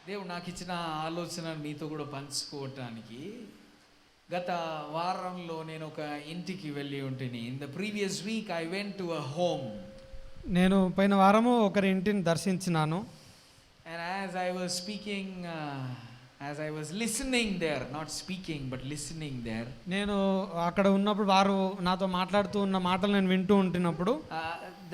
దేవుడు నాకు ఇచ్చిన ఆలోచన మీతో కూడా పంచుకోవటానికి. గత వారంలో నేను ఒక ఇంటికి వెళ్ళి ఉంటిని. In the previous week I went to a home. నేను పోయిన వారము ఒకరి ఇంటిని దర్శించినాను. And as I was speaking, as I was listening there, not speaking but listening there, నేను అక్కడ ఉన్నప్పుడు వారు నాతో మాట్లాడుతూ ఉన్న మాటలు నేను వింటూ ఉంటున్నప్పుడు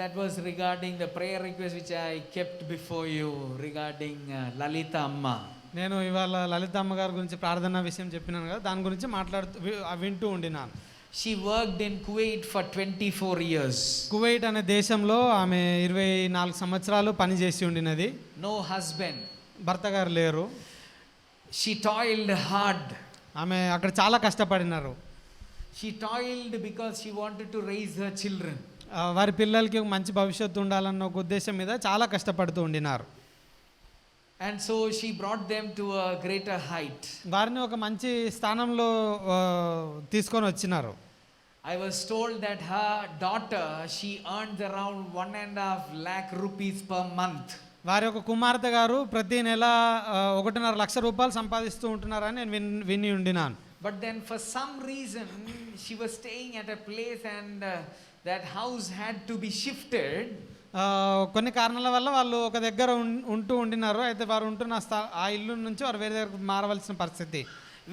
that was regarding the prayer request which I kept before you regarding Lalita Amma. నేను ఇవాళ లలిత అమ్మ గారి గురించి ప్రార్థన విషయం చెప్పినాను కదా, దాని గురించి వింటూ ఉండినాను. She worked in Kuwait for 24 years. Kuwait అనే దేశంలో ఆమె 24 సంవత్సరాలు పనిచేసి ఉండినది. No husband. భర్త గారు లేరు. She toiled hard. ఆమె అక్కడ చాలా కష్టపడినారు. She toiled because she wanted to raise her children. వారి పిల్లలకి మంచి భవిష్యత్తు ఉండాలన్న ఒక ఉద్దేశం మీద చాలా కష్టపడుతూ ఉండినారు. And so she brought them to a greater height. వారిని ఒక మంచి స్థానంలో తీసుకొని వచ్చినారు. I was told that her daughter, she earns around 1.5 lakh rupees per month. వారి యొక్క కుమార్తె గారు ప్రతి నెల 1.5 లక్ష రూపాయలు సంపాదిస్తూ ఉంటున్నారని నేను విని ఉండినాను. But then for some reason she was staying at a place and that house had to be shifted. కొన్ని కారణాల వల్ల వాళ్ళు ఒక దగ్గర ఉంటూ ఉండినారు. అయితే వారు ఉంటున్న ఆ ఇల్లు నుంచి వారు వేరే దగ్గర మారవలసిన పరిస్థితి.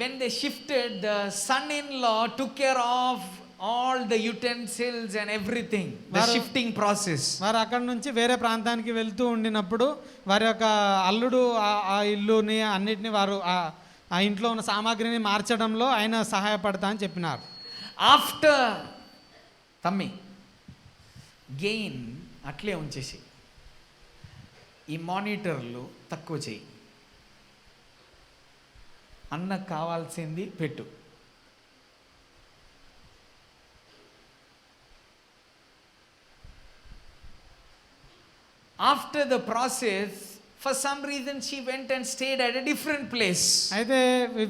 When they shifted, the son-in-law took care of all the utensils and everything, the shifting process. వారు అక్కడ నుంచి వేరే ప్రాంతానికి వెళ్తూ ఉండినప్పుడు వారి యొక్క అల్లుడు ఆ ఇల్లుని అన్నిటిని వారు ఆ ఇంట్లో ఉన్న సామాగ్రిని మార్చడంలో ఆయన సహాయపడతా అని చెప్పినారు. ఆఫ్టర్ తమ్మి గెయిన్ అట్లే ఉంచేసి ఈ మానిటర్లు తక్కువ చేయి, అన్నకు కావాల్సింది పెట్టు. After the process, for some reason she went and stayed at a different place. అయితే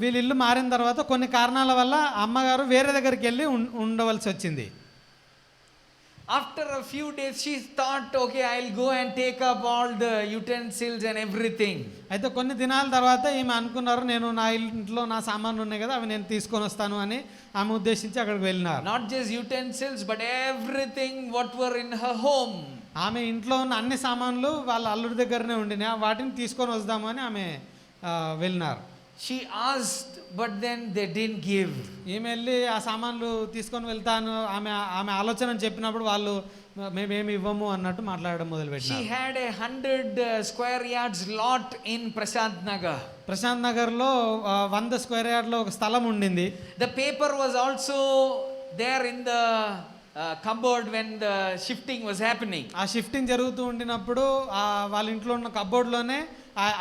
వీళ్ళ ఇల్లు మారిన తర్వాత కొన్ని కారణాల వల్ల అమ్మగారు వేరే దగ్గరికి వెళ్ళి ఉండవలసి వచ్చింది. After a few days she thought, okay, I'll go and take up all the utensils and everything. అయితే కొన్ని దినాల తర్వాత ఈమె అనుకున్నారు, నేను నా ఇంట్లో నా సామాన్లు ఉన్నాయి కదా అవి నేను తీసుకొని వస్తాను అని ఆమె ఉద్దేశించి అక్కడికి వెళ్ళినారు. Not just utensils but everything what were in her home. ఆమె ఇంట్లో ఉన్న అన్ని సామాన్లు వాళ్ళ అల్లుడి దగ్గరనే ఉండినాయి, వాటిని తీసుకొని వద్దామని ఆమె వెళ్ళినారు. She asked but then they didn't give. ఈమె వెళ్ళి ఆ సామాన్లు తీసుకొని వెళ్తాను ఆమె ఆలోచన చెప్పినప్పుడు వాళ్ళు మేమేమి ఇవ్వము అన్నట్టు మాట్లాడడం మొదలుపెట్టారు. She had a 100 square yards lot in Prashant Nagar. Prashanth నగర్లో 100 స్క్వేర్ యార్డ్లో ఒక స్థలం ఉండింది. The paper was also there in the cupboard when the shifting was happening. ఆ షిఫ్టింగ్ జరుగుతూ ఉండినప్పుడు వాళ్ళ ఇంట్లో ఉన్న కబోర్డ్లోనే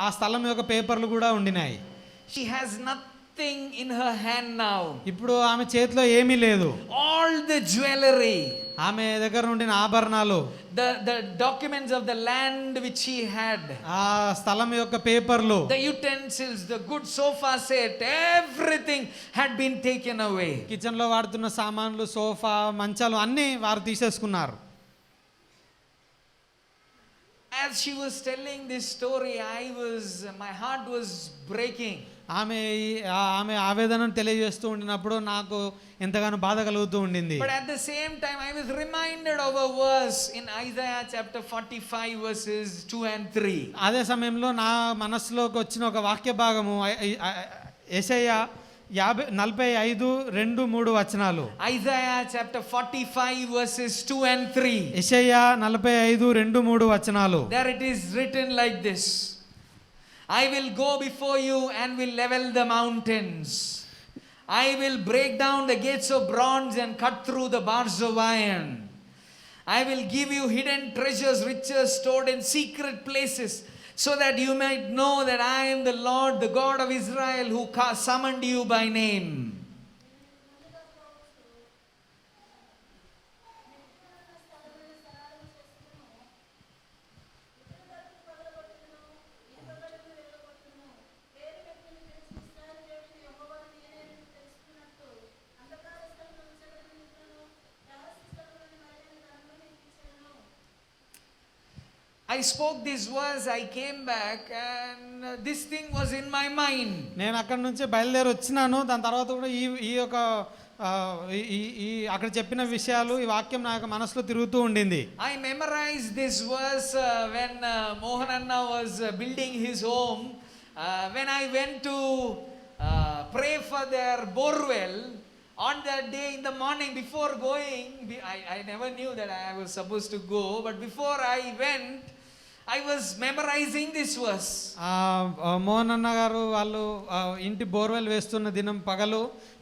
ఆ స్థలం యొక్క పేపర్లు కూడా ఉండినాయి. She has nothing in her hand now. ఇప్పుడు ఆమె చేతిలో ఏమీ లేదు. All the jewelry, ఆమె దగ్గర ఉండిన ఆభరణాలు, the documents of the land which she had, ఆ స్థలం యొక్క పేపర్లు, the utensils, the good sofa set, everything had been taken away. Kitchen లో వాడుతున్న సామాన్లు, సోఫా, మంచాలు అన్నీ వారు తీసేసుకున్నారు. As she was telling this story, my heart was breaking. ఆమె ఆవేదనను తెలియజేస్తూ ఉండినప్పుడు నాకు ఎంతగానో బాధ కలుగుతూ ఉండింది. But at the same time I was reminded of a verse in Isaiah chapter 45 verses 2 and 3. అదే సమయంలో నా మనసులోకి వచ్చిన ఒక వాక్య భాగము యెషయా 45:2-3 వచనాలు. Isaiah chapter 45 verses 2 and 3. యెషయా 45:2-3 వచనాలు. There it is written like this: I will go before you and will level the mountains. I will break down the gates of bronze and cut through the bars of iron. I will give you hidden treasures, riches stored in secret places, so that you might know that I am the Lord, the God of Israel, who summoned you by name. I spoke this verse, I came back and this thing was in my mind. నేను అక్కడ నుంచి బయలుదేరి వచ్చినాను. దాని తర్వాత కూడా ఈ యొక్క అక్కడ చెప్పిన విషయాలు, ఈ వాక్యం నా యొక్క మనసులో తిరుగుతూ ఉండింది. I memorized this verse when Mohan Anna was building his home. When I went to pray for their borewell on that day in the morning, before going, I never knew that I was supposed to go, but before I went, I was memorizing this verse. Mohan అన్న గారు వాళ్ళు ఇంటి borewell వేస్తున్న దినం పగలు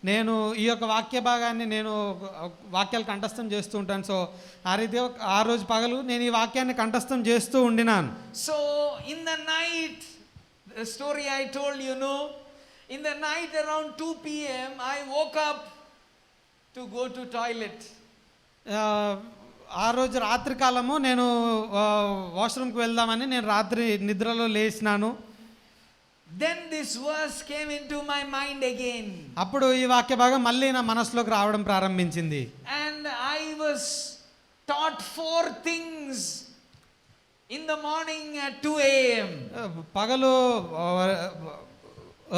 నేను ఈ యొక్క వాక్య భాగాన్ని నేను వాక్యాలు కంఠస్థం చేస్తూ ఉంటాను. సో ఆ రీతి ఆ రోజు పగలు నేను ఈ వాక్యాన్ని కంఠస్థం చేస్తూ ఉండినాను. So in the night, the story I told you, know, in the night around 2 p.m. I woke up to go to toilet. ఆ రోజు రాత్రి కాలము నేను వాష్రూమ్కి వెళ్దామని నేను రాత్రి నిద్రలో లేచినాను. Then this verse came into my mind again. అప్పుడు ఈ వాక్య భాగం మళ్ళీ నా మనసులోకి రావడం ప్రారంభించింది. And I was taught 4 things in the morning at 2 a.m. పగలు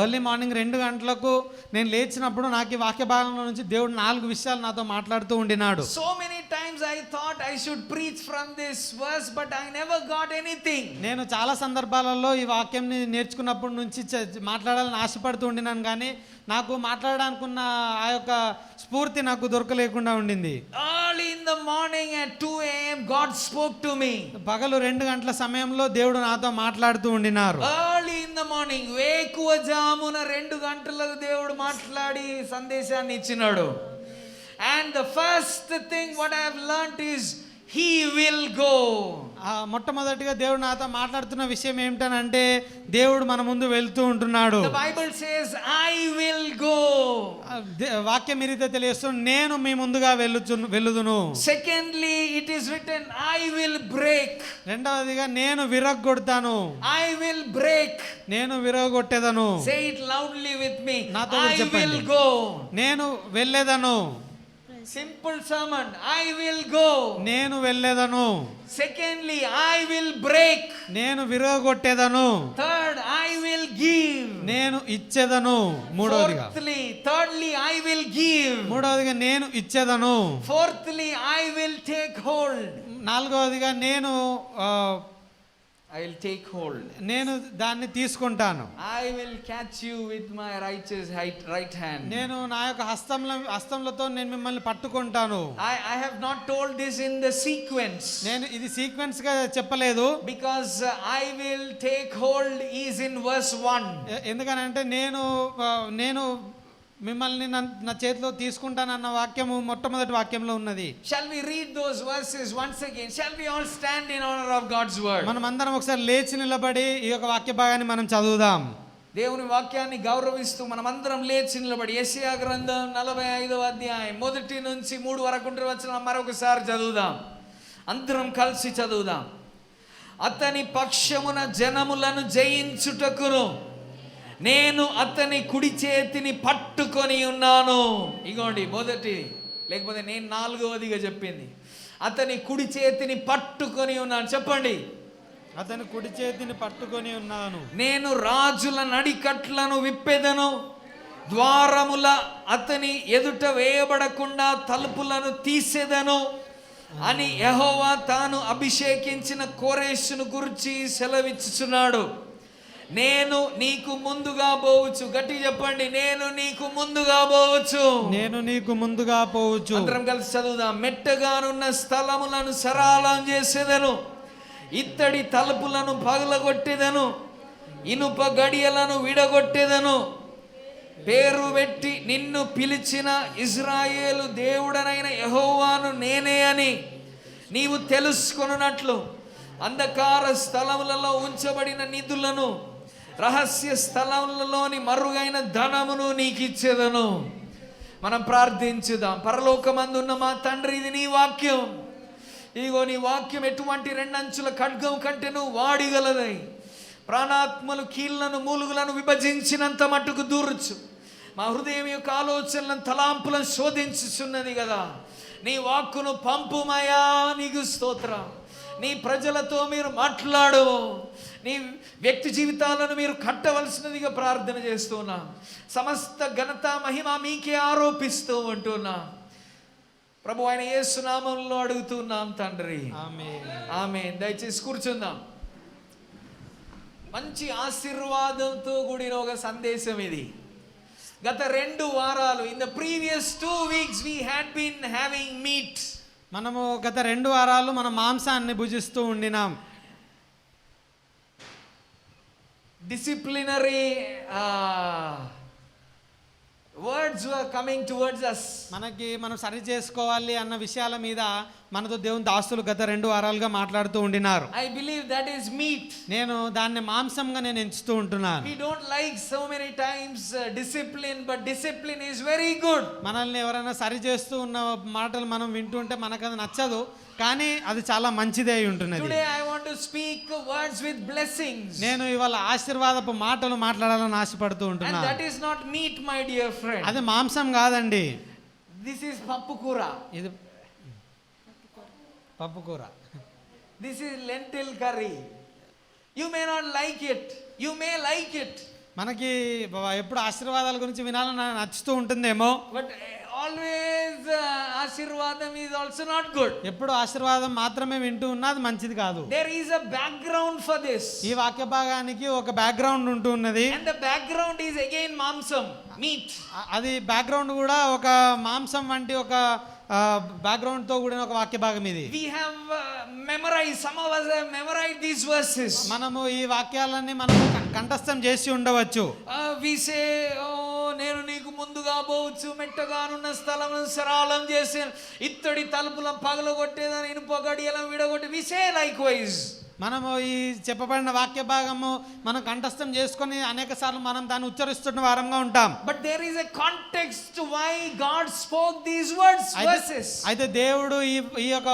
ఎర్లీ మార్నింగ్ 2 గంటలకు నేను లేచినప్పుడు నాకు ఈ వాక్య భాగంలో నుంచి దేవుడు 4 విషయాలు నాతో మాట్లాడుతూ ఉండినాడు. So many times I thought I should preach from this verse, but I never got anything. నేను చాలా సందర్భాలలో ఈ వాక్యంని నేర్చుకున్నప్పటి నుంచి మాట్లాడాలని ఆశపడుతూ ఉండినాను, కానీ నాకు మాట్లాడడానికున్న ఆ యొక్క స్ఫూర్తి నాకు దొరకలేకుండా ఉండింది. Early in the morning at 2 a.m. God spoke to me. పగలు 2 గంటల సమయంలో దేవుడు నాతో మాట్లాడుతూ ఉండినారు. Early in the morning, వేకువజామున 2 గంటలకు దేవుడు మాట్లాడి సందేశాన్ని ఇచ్చినాడు. And the first thing what I have learnt is he will go. మొట్టమొదటిగా దేవుడు నాతో మాట్లాడుతున్న విషయం ఏమిటనంటే దేవుడు మన ముందు వెళ్తూ ఉంటున్నాడు. The Bible says I will go. వాక్యం మీరైతే తెలియస్తుంది, నేను మీ ముందుగా వెళ్ళుదును. Secondly, it is written I will break. రెండవదిగా నేను విరగొడతాను. I will break. నేను విరగొట్టేదను. Say it loudly with me. I will go. నేను వెళ్ళేదను. Simple sermon. I will go. నేను వెళ్ళేదను. Secondly, I will break. నేను విరగొట్టేదను. Third, I will give. నేను ఇచ్చేదను. Thirdly, I will give. మూడవదిగా నేను ఇచ్చేదను. Fourthly, I will take hold. నాలుగవదిగా నేను I will take hold. నేను దాన్ని తీసుకుంటాను. I will catch you with my righteous right hand. నేను నా యొక్క హస్తములతో నేను మిమ్మల్ని పట్టుకుంటాను. I have not told this in the sequence. నేను ఇది సీక్వెన్స్ గా చెప్పలేదు. Because I will take hold is in verse 1. ఎందుకనంటే నేను మిమ్మల్ని నా చేతిలో తీసుకుంటానన్న వాక్యము మొట్టమొదటి వాక్యంలో ఉన్నది. Shall we read those verses once again? Shall we all stand in honor of God's word? మనం అందరం ఒకసారి లేచి నిలబడి ఈ యొక్క వాక్య భాగాన్ని మనం చదువుదాం. దేవుని వాక్యాన్ని గౌరవిస్తూ మనమందరం లేచి నిలబడి యెషయా గ్రంథం 45వ అధ్యాయం 1 నుంచి 3 వరకు ఉండే వచనం మరొకసారి చదువుదాం. అందరం కలిసి చదువుదాం. అతని పక్షమున జనములను జయించుటకును నేను అతని కుడి చేతిని పట్టుకొని ఉన్నాను. ఇగోండి మొదటి, లేకపోతే నేను 4వదిగా చెప్పింది. అతని కుడి చేతిని పట్టుకొని ఉన్నాను. చెప్పండి. అతని కుడి చేతిని పట్టుకొని ఉన్నాను. నేను రాజుల నడికట్లను విప్పెదను, ద్వారముల అతని ఎదుట వేయబడకుండా తలుపులను తీసేదను అని యెహోవా తాను అభిషేకించిన కోరేషును గురించి సెలవిచ్చుచున్నాడు. నేను నీకు ముందుగా పోవచ్చు. గట్టి చెప్పండి. నేను నీకు ముందుగా పోవచ్చు. నేను నీకు ముందుగా పోవచ్చు. అందరం కలిసి చదువుదాం. మెట్టగానున్న స్థలములను సరళం చేసేదను, ఇత్తడి తలుపులను పగలగొట్టేదను, ఇనుప గడియలను విడగొట్టేదను. పేరు పెట్టి నిన్ను పిలిచిన ఇశ్రాయేలు దేవుడనైన యెహోవాను నేనే అని నీవు తెలుసుకొనున్నట్లు అంధకార స్థలములలో ఉంచబడిన నిధులను, రహస్య స్థలములలోని మరుగైన ధనమును నీకు ఇచ్చేదను. మనం ప్రార్థించుదాం. పరలోకమందున్న మా తండ్రి, ఇది నీ వాక్యం. ఇదిగో నీ వాక్యం ఎటువంటి 2 అంచుల ఖడ్గం కంటేను వాడిగలదై ప్రాణాత్మలు కీళ్లను మూలుగులను విభజించినంత మట్టుకు దూరచ్చు. మా హృదయం యొక్క ఆలోచనలను తలాంపులను శోధించుచున్నది కదా. నీ వాక్కును పంపుమయా. నీకు స్తోత్రం. నీ ప్రజలతో మీరు మాట్లాడు, నీ వ్యక్తి జీవితాలను మీరు కట్టవలసినదిగా ప్రార్థన చేస్తున్నా. సమస్త ఘనత మహిమ మీకే ఆరోపిస్తూ ఉంటున్నా. ప్రభు అయిన యేసు నామములో అడుగుతున్నాం తండ్రి, ఆమేన్. ఆమేన్. దయచేసి కూర్చుందాం. మంచి ఆశీర్వాదంతో కూడిన ఒక సందేశం ఇది. గత 2 వారాలు, in the previous 2 weeks we had been having meat. మనము గత 2 వారాలు మన మాంసాన్ని భుజిస్తూ ఉండినాం. Disciplinary words were coming towards us. మనం సరి చేసుకోవాలి అన్న విషయాల మీద మనతో దేవుని దాసులు గత 2 వారాలుగా మాట్లాడుతూ ఉండినారు. I believe that is meat. నేను దాన్ని మాంసంగా నేను ఎంచుతూ ఉంటున్నాను. We don't like so many times discipline, but discipline is very good. మనల్ని ఎవరైనా సరి చేస్తూ ఉన్న మాటలు మనం వింటుంటే మనకు అది నచ్చదు, కానీ అది చాలా మంచిదే అయి ఉంటున్నది. Today I want to speak words with blessings. నేను ఇవాళ ఆశీర్వాదపు మాటలు మాట్లాడాలని ఆశపడుతూ And ఉంటున్నాను. that is not meat, my dear friend. అది మాంసం కాదండి, This is pappu kura. ఇది పప్పు కూర. This is lentil curry. You may not like it. You may like it. మనకి ఎప్పుడు ఆశీర్వాదాల గురించి వినాలని నచ్చుతూ ఉంటుందేమో, But always Ashirvadam is also not good. ఎప్పుడు ఆశీర్వాదం మాత్రమే వింటూ ఉన్నది మంచిది కాదు. There is a background for this. ఈ వాక్య భాగానికి ఒక బ్యాక్గ్రౌండ్ ఉంటూ ఉన్నది. And the background is again mamsam, meat. అది బ్యాక్గ్రౌండ్ కూడా ఒక మాంసం వంటి ఒక బ్యాక్గ్రౌండ్ తో కూడిన ఒక వాక్య భాగం ఇది. We have memorized, some of us have memorized these verses. మనము ఈ వాక్యాలన్నీ మనము కంఠస్థం చేసి ఉండవచ్చు. We say, oh, నేను నీకు ముందుగా పోవచ్చు, మెట్టగానున్న స్థలమును సరళం చేసాను, ఇత్తడి తలుపుల పగలగొట్టేదని ఇనుప గడియలను విడగొట్టి. We say likewise. మనము ఈ చెప్పబడిన వాక్య భాగము మనం కంఠస్థం చేసుకొని అనేక సార్లు మనం దాన్ని ఉచ్చరిస్తున్న వారంగా ఉంటాం. But there is a context to why God spoke these words, verses. అయితే దేవుడు ఈ యొక్క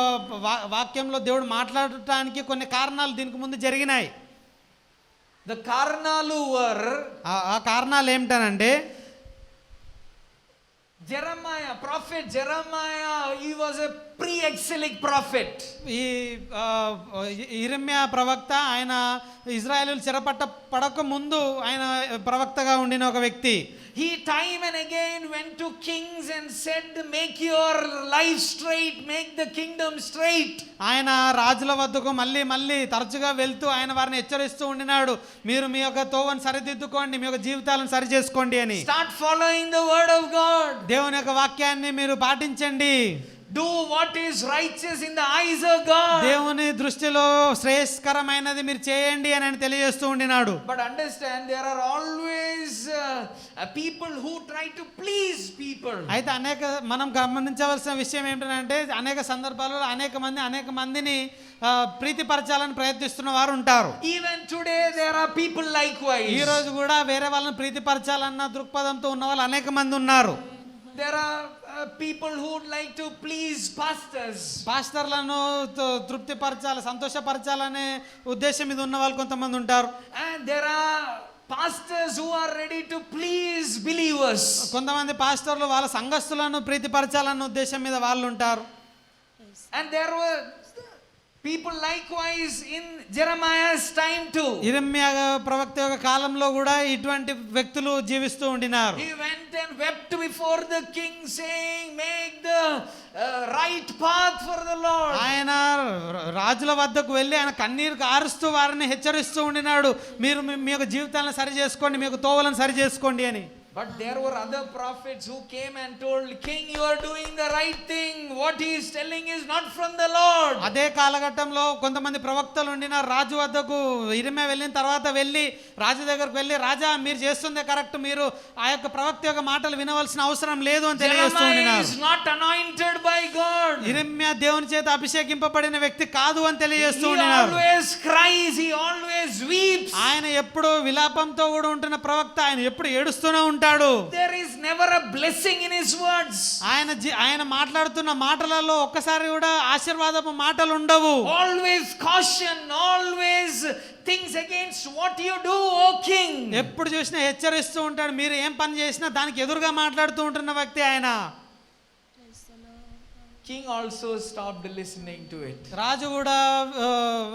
వాక్యంలో దేవుడు మాట్లాడటానికి కొన్ని కారణాలు దీనికి ముందు జరిగినాయి. The కారణాలు were, ఆ కారణాలు ఏమిటనంటే, Jeremiah, prophet Jeremiah, he was a pre-exilic prophet. ఈ ఇర్మియా ప్రవక్త, ఆయన ఇజ్రాయేలు పడక ముందు ఆయన ప్రవక్తగా ఉండిన ఒక వ్యక్తి. He time and again went to kings and said, make your life straight, make the kingdom straight. ఆయన రాజుల వద్దకు మళ్ళీ తరచుగా వెళ్తూ ఆయన వారిని హెచ్చరిస్తూ ఉండినాడు, మీరు మీ యొక్క తోవను సరిదిద్దుకోండి, మీ యొక్క జీవితాలను సరి చేసుకోండి అని. Start following the word of God. దేవుని యొక్క వాక్యాన్ని మీరు పాటించండి. Do what is righteous in the eyes of God. దేవుని దృష్టిలో శ్రేయస్కరమైనది మీరు చేయండి అని ఆయన తెలియజేస్తూ ఉండినాడు. But understand, there are always people who try to please people. అయితే మనం గమనించవలసిన విషయం ఏంటంటే, అనేక సందర్భాలలో అనేక మందిని ప్రీతిపరచాలని ప్రయత్నిస్తున్న వారు ఉంటారు. Even today there are people likewise. ఈ రోజు కూడా వేరే వాళ్ళని ప్రీతిపరచాలన్న దృక్పథంతో ఉన్న వాళ్ళు అనేక మంది ఉన్నారు. There are people who would like to please pastors. పాస్టర్లను తృప్తిపరచాలి, సంతోషపరచాలనే ఉద్దేశం మీద ఉన్న వాళ్ళు కొంతమంది ఉంటారు. And there are pastors who are ready to please believers. కొంతమంది పాస్టర్లు వాళ్ళ సంఘస్థులను ప్రీతిపరచాలన్న ఉద్దేశం మీద వాళ్ళు ఉంటారు. And there were people likewise in Jeremiah's time too. ఇర్మియా ప్రవక్త యొక్క కాలంలో కూడా ఇటువంటి వ్యక్తులు జీవిస్తూ ఉండినారు. He went and wept before the king saying, make the right path for the Lord. ఆయన రాజుల వద్దకు వెళ్ళి ఆయన కన్నీరు కారుస్తూ వారిని హెచ్చరిస్తూ ఉండినాడు, మీరు మీ యొక్క జీవితాలను సరి చేసుకోండి, మీ యొక్క తోవలను సరి చేసుకోండి అని. But there were other prophets who came and told, king, you are doing the right thing, what he is telling is not from the Lord. అదే కాలఘట్టంలో కొంతమంది ప్రవక్తలు ఉండిన రాజు వద్దకు ఇర్మియా వెళ్ళిన తర్వాత వెళ్ళి రాజు దగ్గరకు వెళ్ళి, రాజా మీరు చేస్తుందే కరెక్ట్, మీరు ఆ యొక్క ప్రవక్త యొక్క మాటలు వినవలసిన అవసరం లేదు అని తెలియజేస్తూ Jeremiah is not anointed by God. ఇర్మియా దేవుని చేత అభిషేకింపబడిన వ్యక్తి కాదు అని తెలియజేస్తూ He ఉన్నారు. always cries, he always weeps. ఆయన ఎప్పుడు విలాపంతో కూడా ఉంటున్న ప్రవక్త, ఆయన ఎప్పుడు ఏడుస్తూనే ఉంటాడు. There is never a blessing in his words. ఆయన మాట్లాడుతున్న మాటలలో ఒక్కసారి కూడా ఆశీర్వాదపు మాటలు ఉండవు. Always caution, always things against what you do, O king. ఎప్పుడు చూసినా హెచ్చరిస్తూ ఉంటాడు, మీరు ఏం పని చేసినా దానికి ఎదురుగా మాట్లాడుతూ ఉంటున్న వ్యక్తి ఆయన. king also stopped listening to it. రాజు కూడా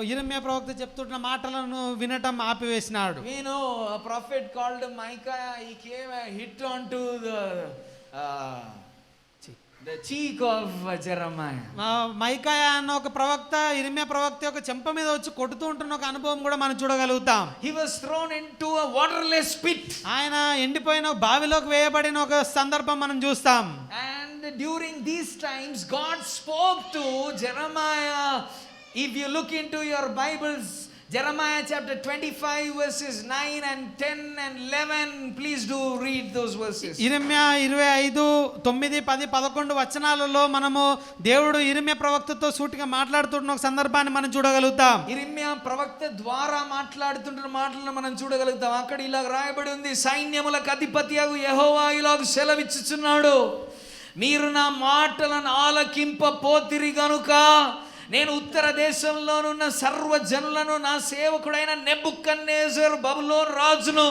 యిర్మీయా ప్రవక్త చెప్తున్న మాటలను వినటం ఆపివేసినాడు. We know a prophet called Micah, he came and hit onto the cheek of Jeremiah. మైకాయా అన్న ఒక ప్రవక్త యిర్మీయా ప్రవక్త యొక్క చెంప మీద వచ్చి కొడుతూ ఉంటున్న ఒక అనుభవం కూడా మనం చూడగలుగుతాం. He was thrown into a waterless pit. ఆయన ఎండిపోయిన బావిలోకి వేయబడిన ఒక సందర్భం మనం చూస్తాం. And during these times God spoke to Jeremiah. If you look into your Bibles, Jeremiah chapter 25 verses 9 and 10 and 11, please do read those verses. యిర్మీయా 25 9 10 11 వచనాలలో మనము దేవుడు యిర్మీయా ప్రవక్తతో సూటిగా మాట్లాడుతున్న ఒక సందర్భాన్ని మనం చూడగలుగుతాం. యిర్మీయా ప్రవక్త ద్వారా మాట్లాడుతున్న మాటలను మనం చూడగలుగుతాం. అక్కడ ఇలా రాయబడి ఉంది, సైన్యములకు అధిపతియగు యెహోవా ఇలాగ సెలవిచ్చుచున్నాడు, మీరు నా మాటలను ఆలకింపపోతిరి గనుక నేను ఉత్తర దేశంలోనున్న సర్వజనులను నా సేవకుడైన నెబుకద్నెజరు బబులోను రాజును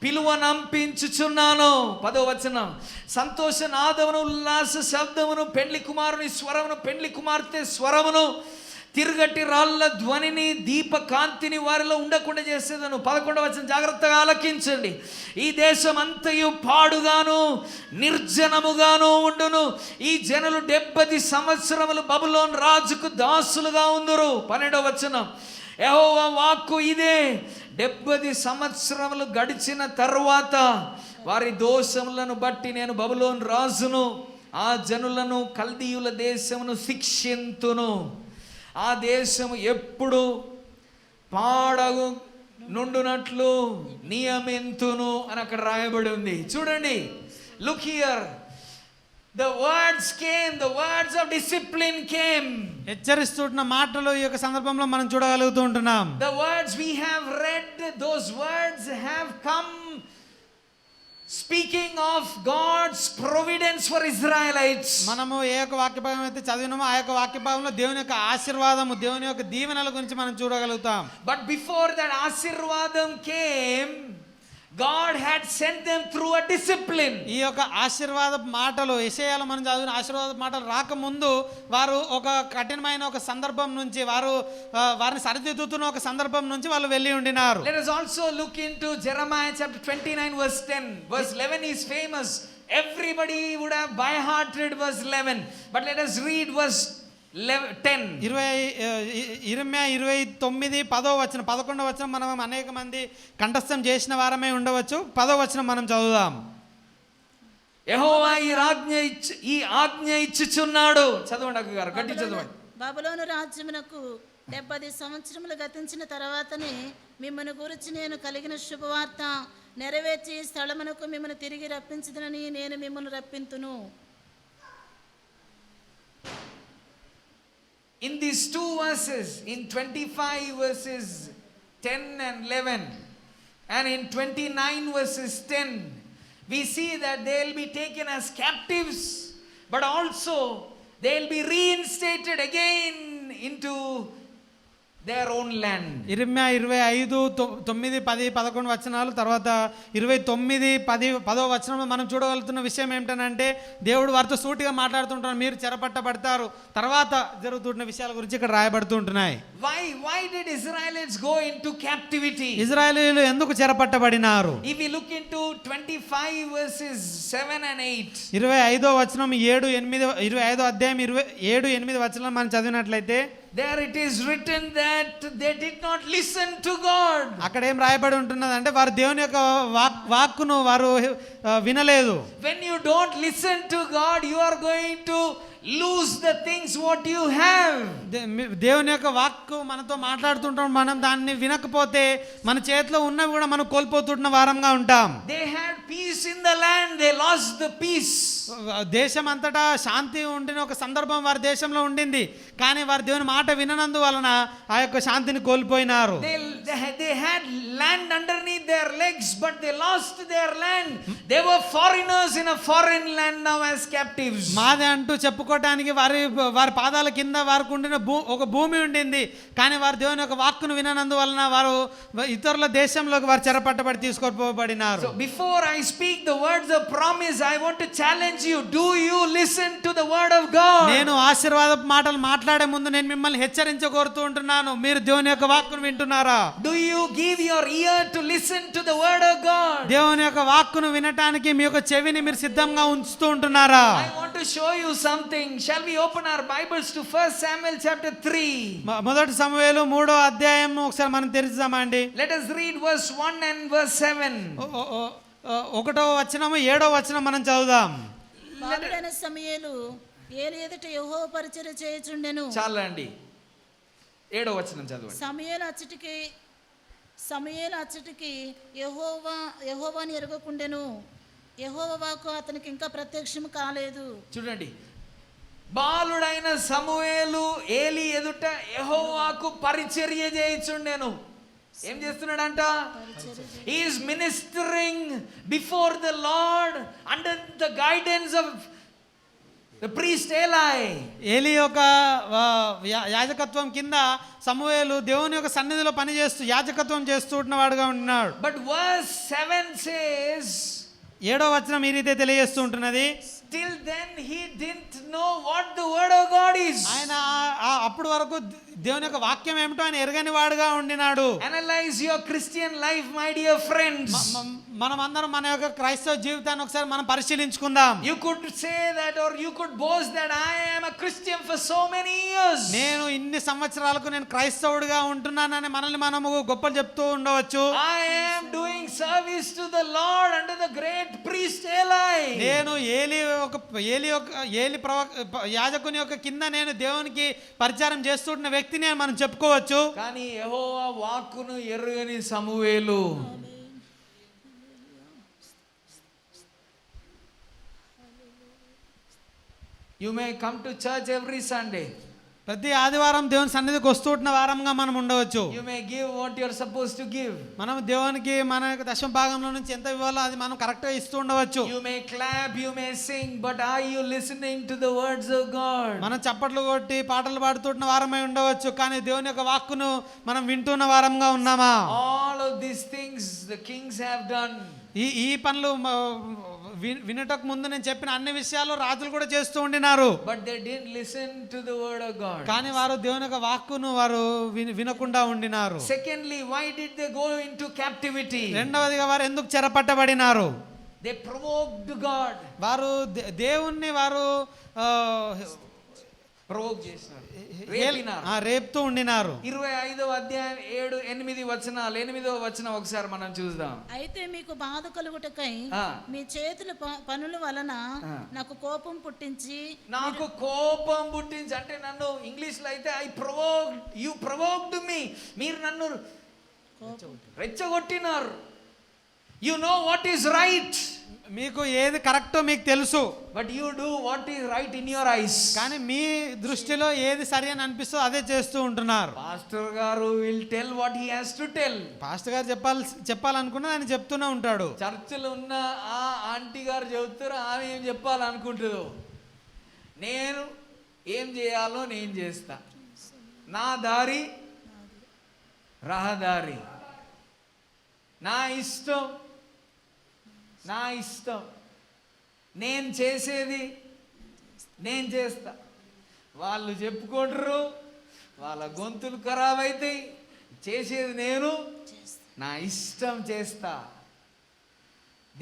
పిలువనంపించుచున్నాను. 10వ వచనం, సంతోష నాదమును ఉల్లాస శబ్దమును పెండ్లి కుమారుని స్వరమును పెండ్లి కుమార్తె స్వరమును తిరుగటి రాళ్ళ ధ్వనిని దీపకాంతిని వారిలో ఉండకుండా చేసేదను. 11వ వచనం జాగ్రత్తగా ఆలకించండి. ఈ దేశం అంతయు పాడుగాను నిర్జనముగాను ఉండును. ఈ జనులు 70 సంవత్సరములు బబులోను రాజుకు దాసులుగా ఉందురు. 12వ వచనం, యెహోవా వాక్కు ఇదే, 70 సంవత్సరములు గడిచిన తరువాత వారి దోషములను బట్టి నేను బబులోను రాజును ఆ జనులను కల్దీయుల దేశమును శిక్షింతును. ఆ దేశము ఎప్పుడు పాడగు నుండునట్లు నియమింతును అని అక్కడ రాయబడి ఉంది. చూడండి, look here, the words came, the words of discipline came. హెచ్చరిస్తున్న మాటలు ఈ యొక్క సందర్భంలో మనం చూడగలుగుతూ ఉంటున్నాం. The words we have read, those words have come speaking of God's providence for Israelites. మనము ఏ యొక్క వాక్య భాగం అయితే చదివినామో ఆ యొక్క వాక్య భాగంలో దేవుని యొక్క ఆశీర్వాదము దేవుని యొక్క దీవెనల గురించి మనం చూడగలుగుతాం. But before that ఆశీర్వాదం came, God had sent them through a discipline. ఈ యొక్క ఆశీర్వాద మాటలు యెషయాలో మనం చదివిన ఆశీర్వాద మాటలు రాకముందు వారు ఒక కఠినమైన ఒక సందర్భం నుంచి వారిని సరిదిద్దుతున్న ఒక సందర్భం నుంచి వాళ్ళు వెళ్ళి ఉండినారు. Let us also look into Jeremiah chapter 29 verse 10. Verse 11 is famous. Everybody would have by hearted verse 11. But let us read verse 10. యిర్మీయా 29 10వ వచనం 11వ వచనం మనం అనేక మంది కంఠస్థం చేసిన వారమే ఉండవచ్చు. 10వ వచనం మనం చదువుదాం. యెహోవా ఈ ఆజ్ఞ ఇచ్చుచున్నాడు. చదవండి అక్క గారు, గట్టి చదవండి. బబులోను రాజ్యమునకు 70 సంవత్సరములు గతించిన తర్వాతనే మిమ్మల్ని గురించి నేను కలిగిన శుభవార్త నెరవేర్చి స్థలమునకు మిమ్మల్ని తిరిగి రప్పించుదనని నేను మిమ్మల్ని రప్పింతును. In these two verses, in 25 verses 10 and 11 and in 29 verses 10, we see that they will be taken as captives, but also they will be reinstated again into their own land. యిర్మీయా 25 9 10 11 వచనాలు తర్వాత 29 10 10వ వచనంలో మనం చూడగలుగుతున్న విషయం ఏమిటంటే దేవుడు వారితో సూటిగా మాట్లాడుతుంటారు, మీరు చెరపట్టబడతారు, తర్వాత జరుగుతున్న విషయాల గురించి ఇక్కడ రాయబడుతుంటున్నాయి. Why did Israelites go into captivity? ఇశ్రాయేలీయులు ఎందుకు చెరపట్టబడినారు? If we look into 25 verses 7 and 8, 25వ వచనం 7 8 25వ అధ్యాయం 7 8 వచనాలు మనం చదివినట్లయితే there it is written that they did not listen to God. అక్కడ ఏం రాయబడి ఉంటున్నది అంటే వారు దేవుని యొక్క వాక్కును వారు వినలేదు. When you don't listen to God, you are going to lose the things what you have. దేవుని యొక్క వాక్కు మనతో మాట్లాడుతుంటాం, మనం దాన్ని వినకపోతే మన చేతిలో ఉన్నవి కూడా మనం కోల్పోతున్న వారంగా ఉంటాం. They had peace in the land, they lost the peace. దేశం అంతటా శాంతి ఉండిన ఒక సందర్భం వారి దేశంలో ఉండింది, కానీ వారి దేవుని మాట విననందు వలన ఆ యొక్క శాంతిని కోల్పోయినారు. They had land underneath their legs, but they lost their land. They were foreigners in a foreign land now as captives. మాదే అంటూ చెప్పుకోవడానికి వారి పాదాల కింద వారికి ఉండిన ఒక భూమి ఉండింది, కానీ వారి దేవుని యొక్క వాక్కును విననందు వలన వారు ఇతరుల దేశంలోకి వారు చెరపట్టబడి తీసుకొని పోబడినారు. So before I I speak the words of promise, I want to challenge you. Do you listen to the word of God? నేను ఆశీర్వాద మాటలు మాట్లాడే ముందు నేను మిమ్మల్ని హెచ్చరించగోరుతూ ఉంటున్నాను. మీరు దేవుని యొక్క వాక్కును వింటున్నారా? Do you give your ear to listen to the word of God? దేవుని యొక్క వాక్కును వినటానికి మీ యొక్క చెవిని మీరు సిద్ధంగా ఉంచుతూ ఉంటున్నారా? I want to show you something. Shall we open our Bibles to 1 Samuel chapter 3? మొదటి సమూయేలు 3వ అధ్యాయం ఒకసారి మనం తెరిచిదామండి. Let us read verse 1 and verse 7. 1వ వచనము 7వ వచనం మనం చదువుదాం. బాలుడైన సమూయేలు ఏలి ఎదుట యెహోవా పరిచర్య చేయుచుండెను. చాలండి, 7వ వచనం చదవండి. సమూయేలు అచ్చటికి యెహోవాని ఎరగకుండెను. యెహోవా వాక్కు అతనికి ఇంకా ప్రత్యక్షం కాలేదు. చూడండి, బాలుడైన సమూయేలు ఏలి ఎదుట యెహోవాకు పరిచర్య చేయుచుండెను. ఏం చేస్తున్నాడంట? He is ministering before the Lord under the guidance of the priest Eli. ఏలి యొక్క యాజకత్వం కింద సమూయేలు దేవుని యొక్క సన్నిధిలో పనిచేస్తూ యాజకత్వం చేస్తూ ఉన్నవాడుగా ఉన్నాడు. But verse 7 says, 7వ వచనం ఈ రీతే తెలియజేస్తూ ఉంటున్నది, till then he didn't know what the word of God is. ఆయన అప్పుడు వరకు దేవుని యొక్క వాక్యం ఏమిటో ఆయన ఎరగని వాడుగా ఉండినాడు. Analyze your Christian life, my dear friends. మనం అందరం మన యొక్క క్రైస్తవ జీవితాన్ని ఒకసారి మనం పరిశీలించుకుందాం. You could say that, or you could boast that I am a Christian for so many years. నేను ఇన్ని సంవత్సరాలకు నేను క్రైస్తవుడిగా ఉంటున్నానని మనల్ని మనము గొప్పలు చెప్తూ ఉండవచ్చు. I am doing service to the Lord under the great priest Eli. నేను ఏలి యాజకుని యొక్క కింద నేను దేవునికి పరిచారం చేస్తున్న వ్యక్తిని మనం చెప్పుకోవచ్చు. కానీ యెహోవా వాక్కును ఎరుగని సమూయేలు. You may come to church every Sunday. ప్రతి ఆదివారం దేవుని సన్నిధికి వస్తూ ఉంటున్న వారంగా మనం ఉండవచ్చు. You may give what you are supposed to give. మనం దేవునికి మన యొక్క దశమ భాగంలో నుంచి ఎంత ఇవ్వాలో అది మనం కరెక్ట్గా ఇస్తూ ఉండవచ్చు. You may clap, you may sing, but are you listening to the words of God? మనం చప్పట్లు కొట్టి పాటలు పాడుతున్న వారమై ఉండవచ్చు, కానీ దేవుని యొక్క వాక్కును మనం వింటున్న వారంగా ఉన్నామా? All of these things the kings have done. ఈ పనులు వినటకు ముందు నేను చెప్పిన అన్ని విషయాలు రాజులు కూడా చేస్తూ ఉండినారు. But they didn't listen to the word of God. కానీ వారు దేవుని యొక్క వాక్కును వారు వినకుండా ఉండినారు. Secondly, why did they go into captivity? రెండవదిగా వారు ఎందుకు చెరపట్టబడినారు? They provoked God. వారు దేవుణ్ణి వారు ప్రవోక్ చేసినారు, రేపుతూ ఉండినారు. 25వ అధ్యాయం 7-8 వచనాలు. 8వ వచనం ఒకసారి మనం చూద్దాం. అయితే మీకు బాధ కలుగుటకై మీ చేతుల పనుల వలన నాకు కోపం పుట్టించి అంటే నన్ను ఇంగ్లీష్ లో అయితే యు ప్రొవోక్డ్ మీ, మీరు నన్ను రెచ్చగొట్టినారు. You know what is right, మీకు ఏది కరెక్టో మీకు తెలుసు, but you do what is right in your eyes. కానీ మీ దృష్టిలో ఏది సరి అని అనిపిస్తుందో అదే చేస్తూ ఉంటున్నారు. పాస్టర్ గారు will tell what he has to tell. Pastor గారు చెప్పాలనుకున్నా ఆయన చెప్తూనే ఉంటాడు. చర్చిలో ఉన్న ఆ ఆంటీ గారు చెబుతారు, ఆమె ఏం చెప్పాలనుకుంటుందో. నేను ఏం చేయాలో నేను చేస్తా, నా దారి రహదారి, నా ఇష్టం నా ఇష్టం, నేను చేసేది నేను చేస్తా. వాళ్ళు చెప్పుకుంటారు, వాళ్ళ గొంతులు ఖరాబ్ అవుతాయి, చేసేది నేను నా ఇష్టం చేస్తా.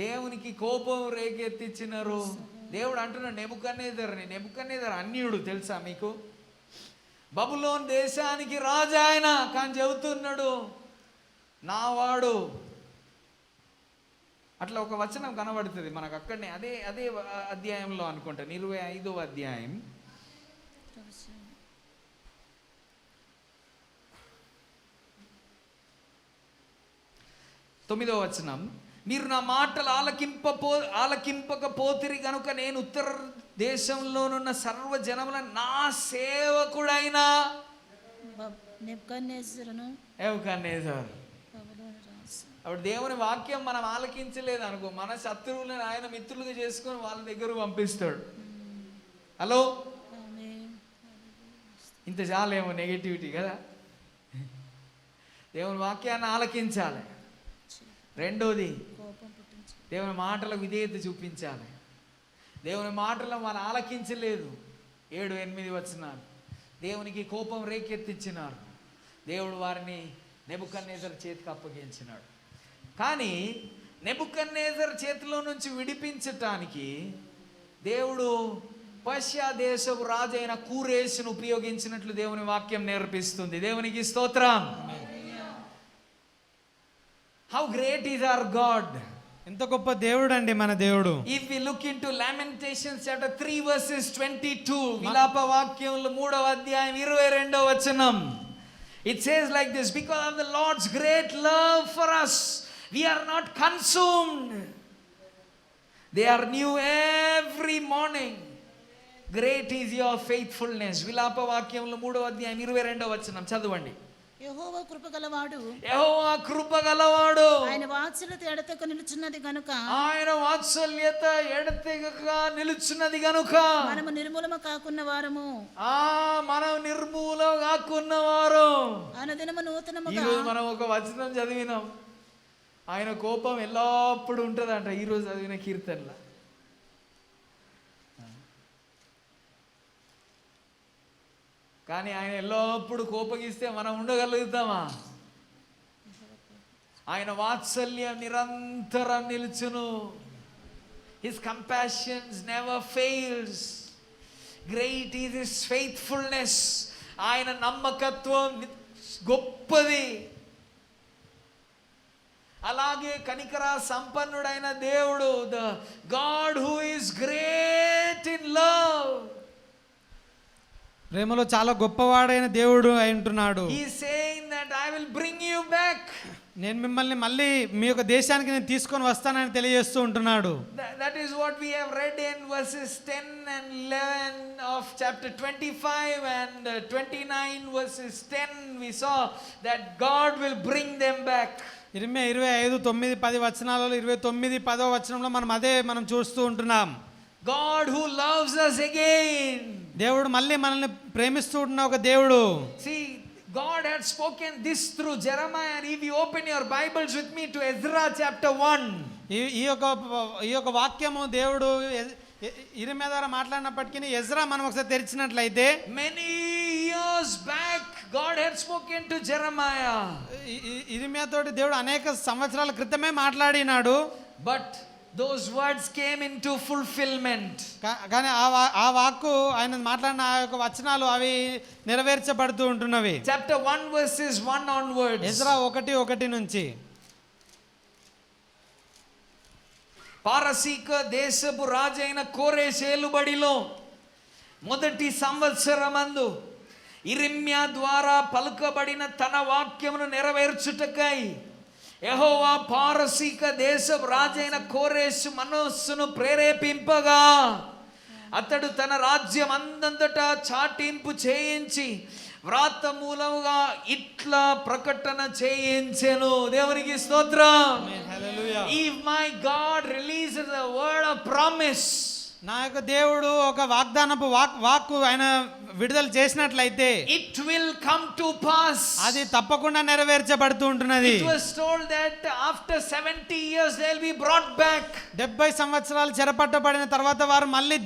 దేవునికి కోపం రేకెత్తిచ్చినారు. దేవుడు అంటున్నాడు, నెబుకద్నెజర్ అన్యుడు తెలుసా మీకు? బబులోన్ దేశానికి రాజు ఆయన, కానీ చెబుతున్నాడు నావాడు. అట్లా ఒక వచనం కనబడుతుంది మనకు అక్కడనే, అదే అధ్యాయంలో అనుకుంటా, 25వ అధ్యాయం 9వ వచనం. మీరు నా మాటలు ఆలకింపకపోతిరి కనుక నేను ఉత్తర దేశంలోనున్న సర్వ జనముల నా సేవకుడైన నెబుకద్నెజర్. అప్పుడు దేవుని వాక్యం మనం ఆలకించలేదు అనుకో, మన శత్రువులను ఆయన మిత్రులుగా చేసుకొని వాళ్ళ దగ్గర పంపిస్తాడు. హలో, ఇంత చాలేమో నెగటివిటీ కదా. దేవుని వాక్యాన్ని ఆలకించాలి. రెండోది దేవుని మాటలకు విధేయత చూపించాలి. దేవుని మాటలు వాళ్ళు ఆలకించలేదు. 7-8 వచనాలు దేవునికి కోపం రేకెత్తించినారు. దేవుడు వారిని నెబుకద్నెజరు చేతికి అప్పగించినాడు. కానీ నెబుకద్నెజరు చేతిలో నుంచి విడిపించటానికి దేవుడు పర్షియా దేశపు రాజు అయిన కూరేషును ఉపయోగించినట్లు దేవుని వాక్యం నేర్పిస్తుంది. దేవునికి స్తోత్రం. How great is our God. ఎంత గొప్ప దేవుడు అండి మన దేవుడు. If we look into Lamentations chapter 3 verses 22, విలాప వాక్యములు 3వ అధ్యాయం 22వ వచనం, it says like this: because of the Lord's great love for us, we are not consumed, they are new every morning, great is your faithfulness. విలాప వాక్యములు 3వ అధ్యాయం 22వ వచనం చదవండి. యెహోవా కృపగలవాడు, యెహోవా కృపగలవాడు, ఆయన వాత్సల్యత ఎడతెగక నిలుచున్నది గనుక, ఆయన వాత్సల్యత ఎడతెగక నిలుచున్నది గనుక మనము నిర్మూలము కాకున్న వారము, మనం నిర్మూలం కాకున్నవారు. అనుదినము నూతనముగా. ఈరోజు మనం ఒక వచనం చదివినాం, ఆయన కోపం ఎల్లప్పుడూ ఉంటుందంట. ఈరోజు చదివిన కీర్తనలో కానీ ఆయన ఎల్లప్పుడు కోపగిస్తే మనం ఉండగలుగుతామా? ఆయన వాత్సల్యం నిరంతరం నిలుచును. His compassions never fails. Great is his faithfulness. ఆయన నమ్మకత్వం గొప్పది. అలాగే కనికర సంపన్నుడైన దేవుడు, the God who is great in love, ప్రేమలో చాలా గొప్పవాడైన దేవుడు అయి ఉంటున్నాడు. he is saying that I will bring you back. నేను మిమ్మల్ని మళ్ళీ మీ యొక్క దేశానికి నేను తీసుకొని వస్తానని తెలియజేస్తూ ఉంటున్నాడు. That is what we have read in verses 10 and 11 of chapter 25 and 29 verses 10. We saw that God will bring them back. 25, 9, 10 వచనాలలో 29, 10వ వచనంలో మనం చూస్తూ ఉంటున్నాం. God who loves us again. దేవుడు మళ్ళీ మనల్ని ప్రేమిస్తూ ఉన్న ఒక దేవుడు. See, God had spoken this through Jeremiah. And if you open your Bibles with me to Ezra chapter 1. ఈ యొక్క వాక్యము దేవుడు ఇర్మియా ద్వారా మాట్లాడినప్పటికీ ఎజ్రా మనం ఒకసారి తెరిచినట్లయితే, many years back God had spoken to Jeremiah. ఇర్మియా తోటి దేవుడు అనేక సంవత్సరాల క్రితమే మాట్లాడినాడు. But those words came into fulfillment. కానీ ఆ వాక్కు ఆయన మాట్లాడిన ఆ యొక్క వచనాలు అవి నెరవేర్చబడుతూ ఉంటున్నవి. Chapter 1 verses 1 onwards. ఎజ్రా 1:1 నుంచి. పారసీక దేశపు రాజైన కోరేషు ఏలుబడిలో మొదటి సంవత్సరమందు ఇర్మియా ద్వారా పలుకబడిన తన వాక్యమును నెరవేర్చుటకై యెహోవా పారసీక దేశపు రాజైన కోరేషు మనస్సును ప్రేరేపింపగా అతడు తన రాజ్యం అందంతటా చాటింపు చేయించి వ్రాత మూలముగా ఇట్లా ప్రకటన చేయించెను. దేవునికి స్తోత్రం. If my God releases a word of promise, నా యొక్క దేవుడు ఒక వాగ్దానపు వాక్కు ఆయన విడుదల చేసినట్లయితే it will come to pass. అది తప్పకుండా నెరవేర్చబడుతూ ఉంటున్నది. It was told that after 70 years they will be brought back. 70 సంవత్సరాలు చెరపట్టబడిన తర్వాత వారు మళ్ళీ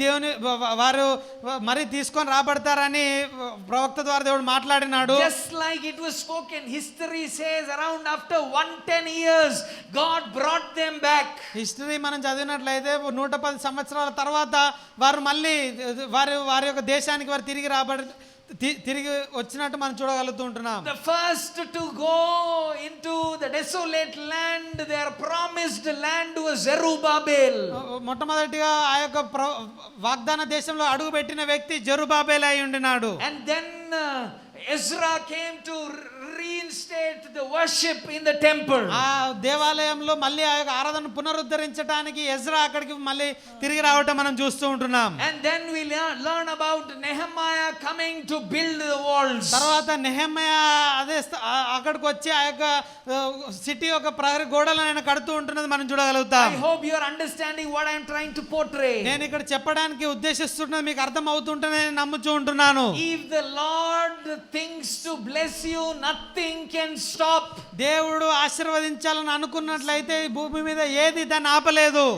వారు మరి తీసుకొని రాబడతారని ప్రవక్త ద్వారా దేవుడు మాట్లాడినాడు. Just like it was spoken, history says around after 110 years God brought them back. History మనం చదివినట్లయితే 110 సంవత్సరాల తర్వాత వారు మళ్ళీ వారి యొక్క దేశానికి వారు తిరిగి వచ్చినట్టు మనం చూడగలుగుతూ ఉంటున్నాం. The first to go into the desolate land, their promised land, was Zerubbabel. మొట్టమొదటిగా ఆ యొక్క వాగ్దాన దేశంలో అడుగు పెట్టిన వ్యక్తి జెరుబాబెల్ అయి ఉండినాడు. And then Ezra came to reinstate the worship in the temple. ఆ దేవాలయంలో మళ్ళీ ఆ యొక్క ఆరాధన పునరుద్ధరించడానికి ఎజ్రా అక్కడికి మళ్ళీ తిరిగి రావటం మనం చూస్తూ ఉంటున్నాం. And then we learn about Nehemiah coming to build the walls. తర్వాత నెహెమ్యా అక్కడికి వచ్చి ఆ యొక్క సిటీ యొక్క ప్రహరీ గోడలను ఆయన కడుతూ ఉంటున్నది మనం చూడగలుగుతాం. I hope you are understanding what I am trying to portray. నేను ఇక్కడ చెప్పడానికి ఉద్దేశిస్తున్నది మీకు అర్థం అవుతుంటే నేను నమ్ముచూ ఉంటున్నాను. If the Lord thinks to bless you, nothing nothing can stop. దేవుడు ఆశీర్వదించాలని అనుకున్నట్లయితే ఈ భూమి మీద ఏది దాన్ని ఆపలేదు.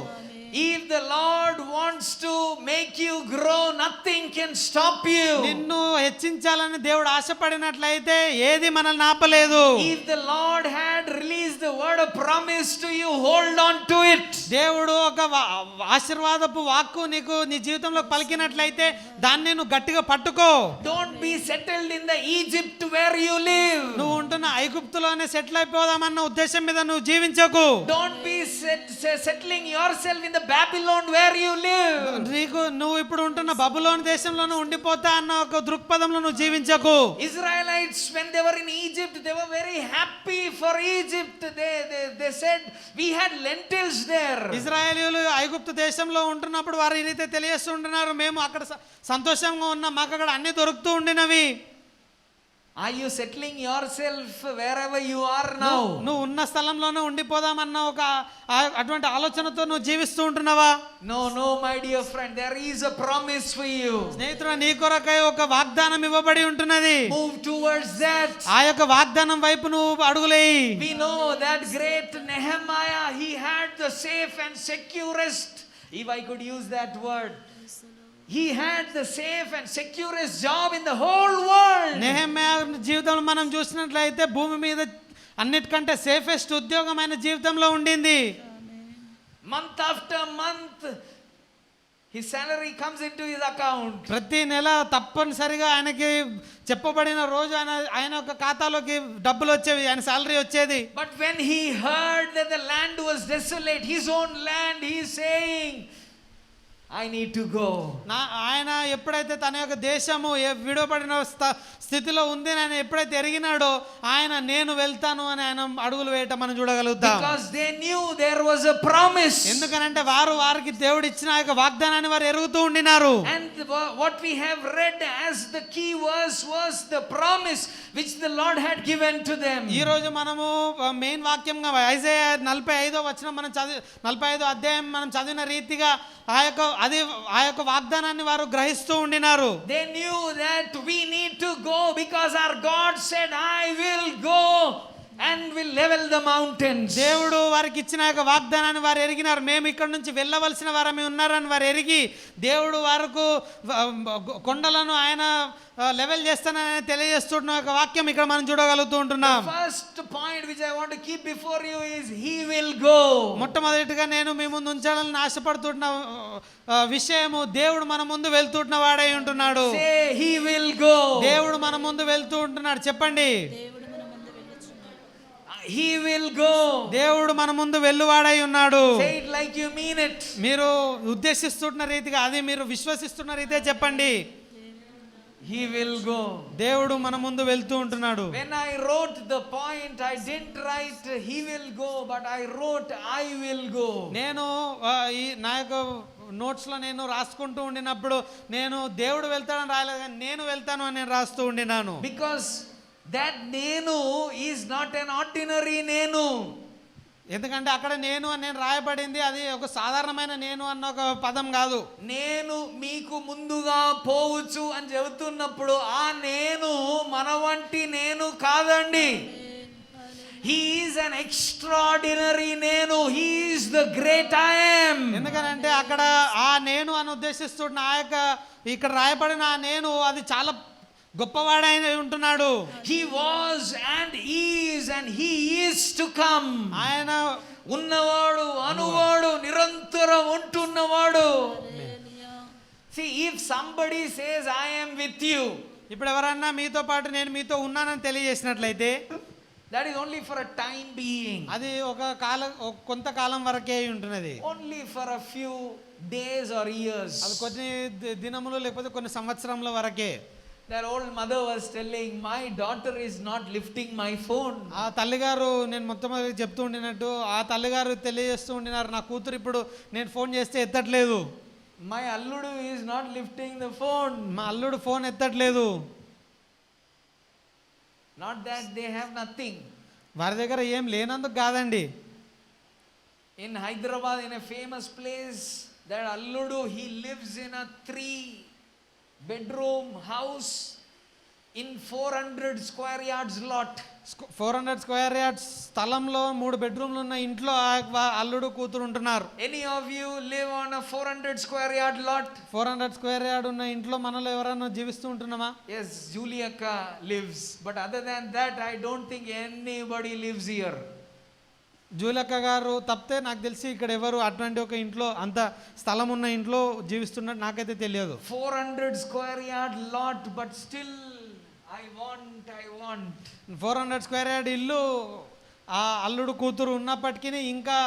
If the Lord wants to make you grow, nothing can stop you. నిన్ను హెచ్చించాలని దేవుడు ఆశపడినట్లయితే ఏది మనల్ని ఆపలేదు. If the Lord had released the word of promise to you, hold on to it. దేవుడు ఒక ఆశీర్వాదపు వాక్కు నీకు నీ జీవితంలో పలికినట్లయితే దాన్ని నువ్వు గట్టిగా పట్టుకో. Don't be settled in the Egypt where you live. నువ్వు ఉంటున్న ఐగుప్తులోనే సెటిల్ అయిపోదామన్న ఉద్దేశం మీద నువ్వు జీవించకు. Don't be settling yourself in the Babylon where you live. నువ్వు ఇప్పుడు ఉంటున్న బబులోను దేశంలోనే ఉండిపోతా అన్న ఒక దృక్పథంలో నువ్వు జీవించకు. Israelites, when they were in Egypt, they were very happy for Egypt. They said we had lentils there. ఇశ్రాయేలీయులు ఐగుప్తు దేశంలో ఉంటున్నప్పుడు వారు ఈ రీతి తెలియజేస్తుంటున్నారు, మేము అక్కడ సంతోషంగా ఉన్నాం, మాకు అక్కడ అన్ని దొరుకుతూ ఉండినవి. Are you settling yourself wherever you are now? నువ్వు ఉన్న స్థలంలోనే ఉండిపోదామన్న ఒక అటువంటి ఆలోచనతో నువ్వు జీవిస్తూ ఉంటున్నావా? No, my dear friend, there is a promise for you. స్నేహితుడా, నీ కొరకై ఒక వాగ్దానం ఇవ్వబడి ఉంటున్నది. Move towards that. ఆ యొక్క వాగ్దానం వైపు నువ్వు అడుగులేయి. We know that great Nehemiah, he had the safe and securest, if I could use that word, he had the safe and securest job in the whole world. Nehemiah జీవితంలో మనం చూసినట్లయితే భూమి మీద అన్నిటికంటే సేఫెస్ట్ ఉద్యోగమైన జీవితంలో ఉండింది. Month after month his salary comes into his account. ప్రతి నెల తప్పనిసరిగా ఆయనకి చెప్పబడిన రోజు ఆయన యొక్క ఖాతాలోకి డబ్బులు వచ్చేవి, ఆయన సాలరీ వచ్చేది. But when he heard that the land was desolate, his own land, he is saying, I need to go. ఆయన ఎప్పుడైతే తన యొక్క దేశము విడవబడిన స్థితిలో ఉంది అని ఎప్పుడైతే ఎరిగినాడో ఆయన నేను వెళ్తాను అని ఆయన అడుగులు వేయటం మనం చూడగలుగుతాం. Because they knew there was a promise. ఎందుకనంటే వారికి దేవుడు ఇచ్చిన ఆ యొక్క వాగ్దానాన్ని వారు ఎరుగుతూ ఉండినారు. And what we have read as the key verse was the promise which the Lord had given to them. ఈ రోజు మనము మెయిన్ వాక్యంగా ఐజాయా 45వ వచనం మనం 45వ అధ్యాయం మనం చదివిన రీతిగా ఆ యొక్క వాగ్దానాన్ని వారు గ్రహిస్తూ ఉండినారు. They knew that we need to go because our God said, I will go and will level the mountains. దేవుడు వారికి ఇచ్చిన యొక్క వాగ్దానాన్ని వారు ఎరిగినారు. మేము ఇక్కడ నుంచి వెళ్ళవలసిన వారమే ఉన్నారని వారు ఎరిగి దేవుడు వారికి కొండలను ఆయన లెవెల్ చేస్తానని తెలియజేస్తున్న ఒక వాక్యం ఇక్కడ మనం చూడగలుగుతూ ఉంటున్నాం. First point which I want to keep before you is he will go. మొట్టమొదటిగా నేను మీ ముందు ఉంచాలని ఆశపడుతున్న విషయము దేవుడు మన ముందు వెళ్తుంటున్న వాడై ఉంటున్నాడు. Say he will go. దేవుడు మన ముందు వెళ్తూ ఉంటున్నాడు. చెప్పండి, he will go. దేవుడు మన ముందు వెళ్ళువాడై ఉన్నాడు. Say it like you mean it. మీరు ఉద్దేశిస్తున్న రీతిగా, అది మీరు విశ్వసిస్తున్న రీతే చెప్పండి. He will go. దేవుడు మన ముందు వెళ్తూ ఉంటున్నాడు. When I wrote the point, I didn't write he will go, but I wrote I will go. నేను నా యొక్క నోట్స్ లో నేను రాసుకుంటూ ఉండినప్పుడు నేను దేవుడు వెళ్తాడని రాయలేదు, కానీ నేను వెళ్తాను అని నేను రాస్తూ ఉండినాను. Because that nenu is not an ordinary nenu. ఎందుకంటే అక్కడ నేను అని నేను రాయబడింది అది ఒక సాధారణమైన నేను అన్న ఒక పదం కాదు. నేను మీకు ముందుగా పోవచ్చు అని చెబుతున్నప్పుడు ఆ నేను మన వంటి నేను కాదండి. He is an extraordinary nenu. He is the great I am. ఎందుకంటే అక్కడ ఆ నేను అని ఉద్దేశిస్తున్న ఆ యొక్క ఇక్కడ రాయబడిన ఆ నేను అది చాలా గొప్పవాడైన ఉంటున్నాడు. He was and is and he is to come. ఆయన ఉన్నవాడు, అనువాడు, నిరంతరం ఉంటున్నవాడు. See, if somebody says I am with you, ఇప్పుడు ఎవరన్నా మీతో పాటు నేను మీతో ఉన్నానని తెలియజేసినట్లయితే that is only for a time being. అది కొంతకాలం వరకే ఉంటున్నది. Only for a few days or years. అది కొన్ని దినములు లేకపోతే కొన్ని సంవత్సరముల వరకే. That old mother was telling, my daughter is not lifting my phone. ఆ తల్లిగారు నేను మొత్తం చెప్తూ ఉండినట్టు ఆ తల్లిగారు తెలియజేస్తూ ఉండినారు, నా కూతురు ఇప్పుడు నేను ఫోన్ చేస్తే ఎత్తట్లేదు. My alludu is not lifting the phone. మా అల్లుడు phone ఎత్తట్లేదు. Not that they have nothing. వారి దగ్గర ఏం లేనందుకు కాదండి. In Hyderabad, in a famous place, that alludu, he lives in a 3-bedroom house in 400 square yards lot. 400 square yards స్థలంలో 3 బెడ్రూమ్లు ఉన్న ఇంట్లో అల్లుడు కూతురు ఉంటున్నారు. Any of you live on a 400 square yard lot? 400 square yard ఉన్న ఇంట్లో మనలో ఎవరైనా జీవిస్తూ ఉంటున్నామా? Yes, Juliaka lives, but other than that I don't think anybody lives here. జూలక్క గారు తప్పితే నాకు తెలిసి ఇక్కడ ఎవరు అటువంటి ఒక ఇంట్లో అంత స్థలం ఉన్న ఇంట్లో జీవిస్తున్నట్టు నాకైతే తెలియదు. 400 square yard lot, but still I want. 400 square yard ఇల్లు ఆ అల్లుడు కూతురు ఉన్నప్పటికీ ఇంకా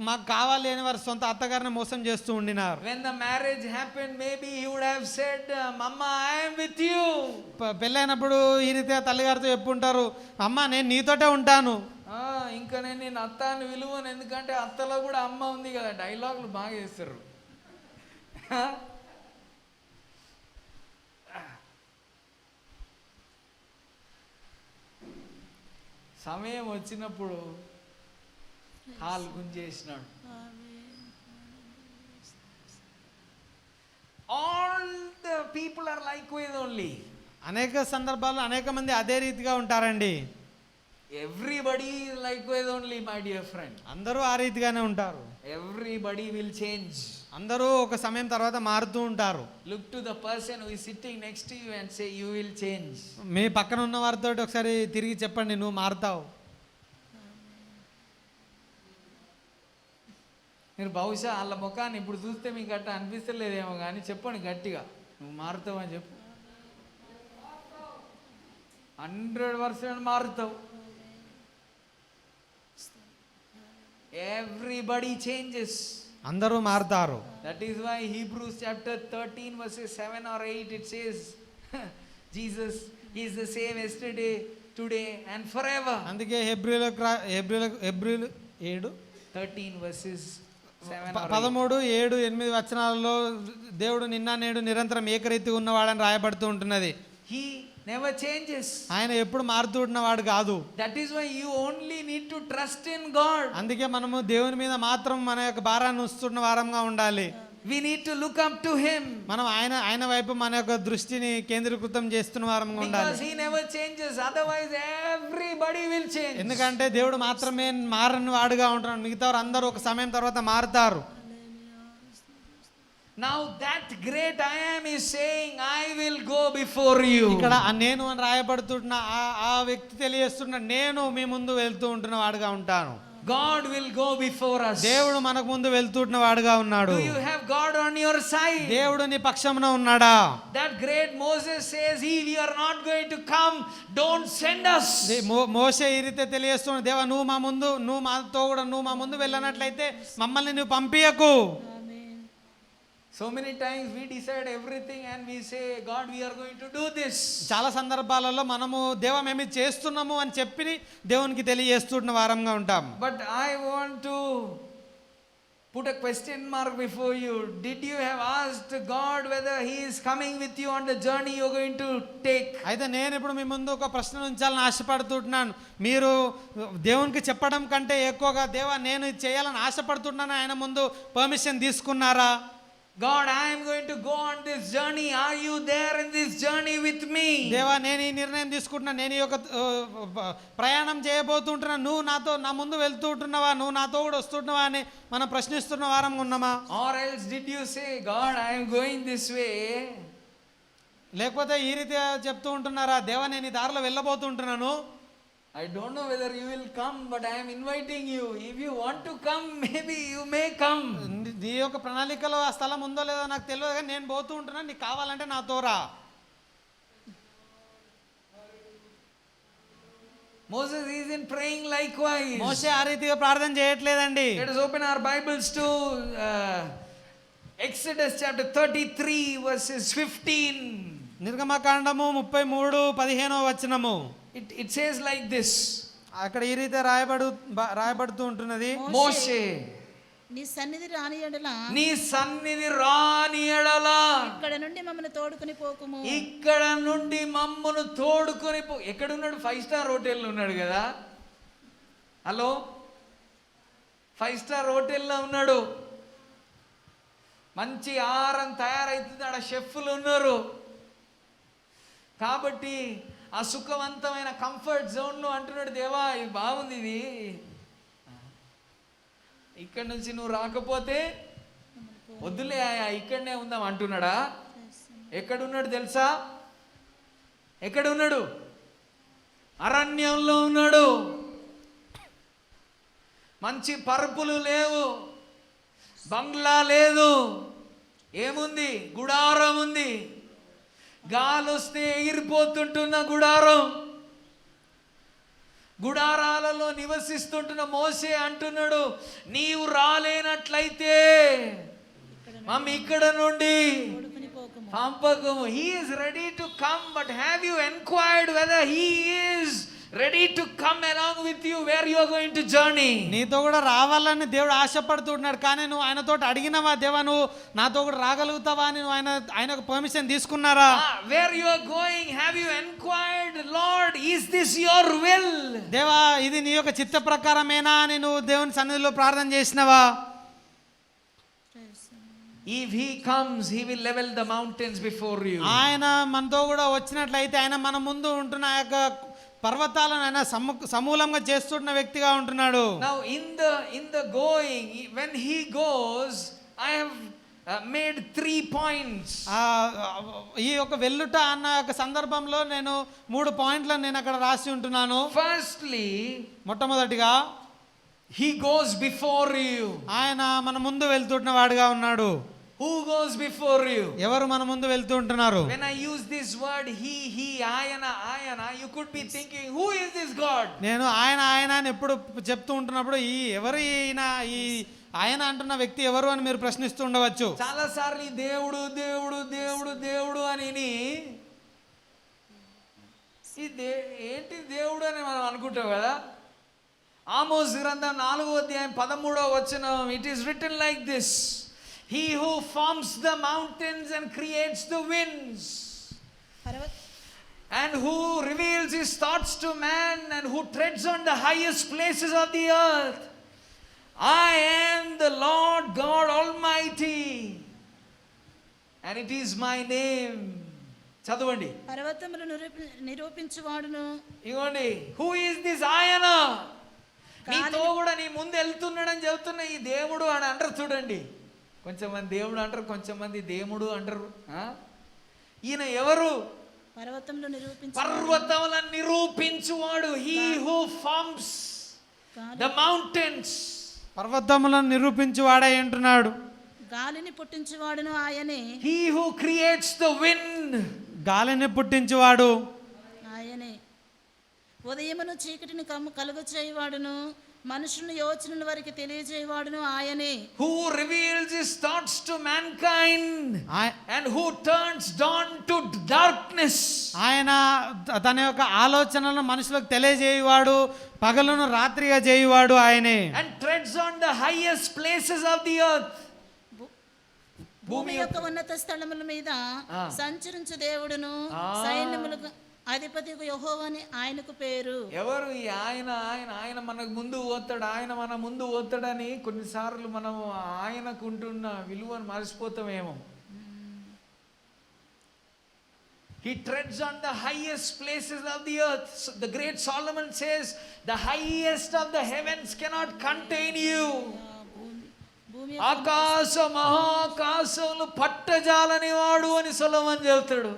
మాకు కావాలి అని వారి సొంత అత్తగారిని మోసం చేస్తూ ఉండినారు. When the marriage happened, maybe he would have said, "Mama, I am with you." పెళ్ళైనప్పుడు ఈ రీతిగా తల్లిగారితో చెప్పుంటారు, అమ్మ నేను నీతోటే ఉంటాను. ఇంకా నేను అత్త అని విలువను, ఎందుకంటే అత్తలో కూడా అమ్మ ఉంది కదా. డైలాగులు బాగా వేస్తారు. సమయం వచ్చినప్పుడు హాల్ గుంజేసినాడు. All the people are likewise only. అనేక సందర్భాల్లో అనేక మంది అదే రీతిగా ఉంటారండి. Everybody likewise only my dear friend. అందరూ ఆ రీతిగానే ఉంటారు. Everybody will change. అందరూ ఒక సమయం తర్వాత మారుతూ ఉంటారు. Look to the person who is sitting next to you and say you will change. మీ పక్కన ఉన్న వారితో ఒకసారి తిరిగి చెప్పండి, నువ్వు మారుతావు. మీరు బహుశా వాళ్ళ ముఖాన్ని ఇప్పుడు చూస్తే మీకు అట్లా అనిపిస్తలేదేమో కానీ చెప్పండి గట్టిగా, నువ్వు మారుతావు అని చెప్పు. 100% మారుతావు. Everybody changes. అందరూ మారుతారు. That is why Hebrews chapter 13 verses 7 or 8 it says Jesus is the same yesterday, today and forever. అందుకే హెబ్రీయులకు 13 verses 7 or 13, 7, 8 వచనాలలో దేవుడు నిన్న నేడు నిరంతరం ఏకరీతి ఉన్నవాడని రాయబడుతూ ఉంటున్నది. He never changes. ఆయన ఎప్పుడు మారుతూ ఉన్నవాడు కాదు. That is why you only need to trust in God. అందుకే మనము దేవుని మీద మాత్రం మన యొక్క భారాన్ని ఉంచుతున్న వారంగా ఉండాలి. We need to look up to him. మనం ఆయన వైపు మన యొక్క దృష్టిని కేంద్రీకృతం చేస్తున్న వారంగా ఉండాలి. Because he never changes, otherwise everybody will change. ఎందుకంటే దేవుడు మాత్రమే మారని వాడుగా ఉంటాడు, మిగతా వారు అందరూ ఒక సమయం తర్వాత మారుతారు. Now that great I am is saying, I will go before you. ఇక్కడ నేను అని రాయబడుతున్న ఆ వ్యక్తి తెలియజేస్తున్న, నేను మీ ముందు వెళ్తూ ఉంటున్న వాడుగా ఉంటాను. God will go before us. దేవుడు మనకు ముందు వెళ్తున్న వాడుగా ఉన్నాడు. Do you have God on your side? దేవుడు నీ పక్షమున ఉన్నాడా? That great Moses says, if you are not going to come, don't send us. మోషే ఈ రీతి తెలియజేస్తున్నాడు, దేవా నువ్వు మాతో కూడా నువ్వు మా ముందు వెళ్ళనట్లయితే మమ్మల్ని నువ్వు పంపియకు. So many times we decide everything and we say, God, we are going to do this. చాలా సందర్భాలలో మనము దేవా మేము చేస్తున్నాము అని చెప్పి దేవునికి తెలియజేస్తున్న వారంగా ఉంటాం. But I want to put a question mark before you. Did you have asked God whether he is coming with you on the journey you are going to take? అయితే నేను ఇప్పుడు మీ ముందు ఒక ప్రశ్న ఉంచాలని ఆశపడుతున్నాను. మీరు దేవునికి చెప్పడం కంటే ఎక్కువగా దేవా నేను ఇది చేయాలని ఆశపడుతున్నాను ఆయన ముందు పర్మిషన్ తీసుకున్నారా? God, I am going to go on this journey. Are you there in this journey with me? దేవా నేను ఈ నిర్ణయం తీసుకుంటున్నా, నేను ఈ యొక్క ప్రయాణం చేయబోతుంటున్నా, నువ్వు నా ముందు వెళ్తూ ఉంటున్నావా, నువ్వు నాతో కూడా వస్తుంటున్నావా అని మనం ప్రశ్నిస్తున్న వారం ఉన్నామా? Or else did you say, God, I am going this way? లేకపోతే ఈ రీతిగా చెప్తూ ఉంటున్నారా, దేవా నేను ఈ దారిలో వెళ్ళబోతుంటున్నాను, I don't know whether you will come, but I am inviting you. If you want to come, maybe you may come. నీ యొక్క ప్రణాళికలో ఆ స్థలం ఉందో లేదో నాకు తెలియదు, కానీ నేను పోతూ ఉంటున్నాను, నీకు కావాలంటే నాతో రా. Moses isn't praying likewise. మోషే ఆ రీతిగా ప్రార్థన చేయట్లేదండి. Let us open our Bibles to Exodus chapter 33 verses 15. నిర్గమకాండము 33:15 వచనము. It says like this. అక్కడ ఈ రీతి రాయబడుతూ ఉంటున్నది. మోషే నీ సన్నిధి రాని ఎడలా ఇక్కడ నుండి మమ్మల్ని తోడుకొని పోకుము. ఇక్కడ నుండి మమ్మను తోడుకొని పో. ఎక్కడున్నాడు? 5-star హోటల్లో ఉన్నాడు కదా. హలో, 5-star హోటల్లో ఉన్నాడు. మంచి ఆహారం తయారైతుంది, ఆడ షెఫ్లు ఉన్నారు. కాబట్టి ఆ సుఖవంతమైన కంఫర్ట్ జోన్లో అంటున్నాడు, దేవా ఇది బాగుంది, ఇది ఇక్కడి నుంచి నువ్వు రాకపోతే వద్దులే ఇక్కడనే ఉందాం అంటున్నాడా? ఎక్కడున్నాడు తెలుసా? ఎక్కడున్నాడు? అరణ్యంలో ఉన్నాడు. మంచి పరుపులు లేవు, బంగ్లా లేదు, ఏముంది? గుడారం ఉంది. గాలి వస్తే ఎగిరిపోతుంటున్న గుడారం. గుడారాలలో నివసిస్తుంటున్న మోసే అంటున్నాడు, నీవు రాలేనట్లయితే మమ్మ ఇక్కడ నుండి పంపకము. He is ready to come, but have you inquired whether he is ready to come along with you where you are going to journey? నీతో కూడా రావాలని దేవుడు ఆశపడుతున్నాడు, కానీ నువ్వు ఆయనతో అడిగినవా, దేవా నువ్వు నాతో కూడా రాగలుగుతావా అని నువ్వు ఆయనకు పర్మిషన్ తీసుకున్నారా? Where you are going, have you inquired, Lord, is this your will? దేవా ఇది నీ యొక్క చిత్త ప్రకారమేనా అని నువ్వు దేవుని సన్నిధిలో ప్రార్థన చేసినవా? If he comes, he will level the mountains before you. ఆయన మనతో కూడా వచ్చినట్లయితే ఆయన మన ముందు ఉంటున్న ఆ యొక్క పర్వతాలను ఆయన సమూలంగా చేస్తున్న వ్యక్తిగా ఉంటున్నాడు. Now in the going, when he goes, I have made 3 points. ఈ యొక్క వెల్లుట అన్న యొక్క సందర్భంలో నేను 3 పాయింట్లను నేను అక్కడ రాసి ఉంటున్నాను. Firstly, మొట్టమొదటిగా he goes before you. ఆయన మన ముందు వెళ్తున్న వాడుగా ఉన్నాడు. Who goes before you? ఎవరు మన ముందు వెళ్తూ ఉంటున్నారు? When I use this word he, ayana, you could be thinking, who is this God? నేను ఆయన అని ఎప్పుడు చెప్తూ ఉంటున్నప్పుడు ఈ ఎవరు ఈయన, ఈ ఆయన అంటున్న వ్యక్తి ఎవరు అని మీరు ప్రశ్నిస్తూ ఉండవచ్చు. చాలా సార్లు దేవుడు దేవుడు దేవుడు దేవుడు అని ఏంటి దేవుడు అని మనం అనుకుంటాం కదా. ఆమోస్ గ్రంథం 4వ అధ్యాయం 13వ వచనం, it is written like this, he who forms the mountains and creates the winds and who reveals his thoughts to man and who treads on the highest places of the earth, I am the Lord God Almighty and it is my name. చదవండి. పర్వతములు నిరూపించువాడును. ఇగోండి, who is this ayana? నీతో కూడా నీ ముందు వెళ్తున్నాడని చెబుతున్న ఈ దేవుడు అని అంటారు చూడండి. కొంచెం మంది దేవుడు అంటారు, కొంచెం మంది దేవుడు అంటారు. ఈయన ఎవరు? పర్వతములను నిరూపించువాడు. He who forms the mountains. పర్వతములను నిరూపించువాడై అంటున్నాడు. గాలిని పుట్టించువాడును ఆయనే. He who creates the wind. గాలిని పుట్టించువాడు ఆయనే. ఉదయమును చీకటిని కలుగు చేయవాడును, మనుషుల యోచనల వారికి తెలియజేయవాడును ఆయనే. Who reveals his thoughts to mankind and who turns dawn to darkness. ఆయన తన యొక్క ఆలోచనలను మనుషులకు తెలియజేయవాడు, పగలును రాత్రిగా చేయువాడు ఆయనే. And treads on the highest places of the earth. భూమి యొక్క ఉన్నత స్థలముల మీద సంచరించు దేవుడును, సైన్యములకు అధిపతికి యెహోవా అని ఆయనకు పేరు. ఎవరు ఈ ఆయన మనకు ముందు పోతాడు, ఆయన మన ముందు పోతాడని కొన్నిసార్లు మనం ఆయనకు ఉంటున్న విలువను మర్చిపోతామేమో. He treads on the highest places of the earth. So the great Solomon says, the highest of the heavens cannot contain you. ఆకాశ మహాకాశములు పట్టజాలని వాడు అని సొలొమోను చెబుతాడు.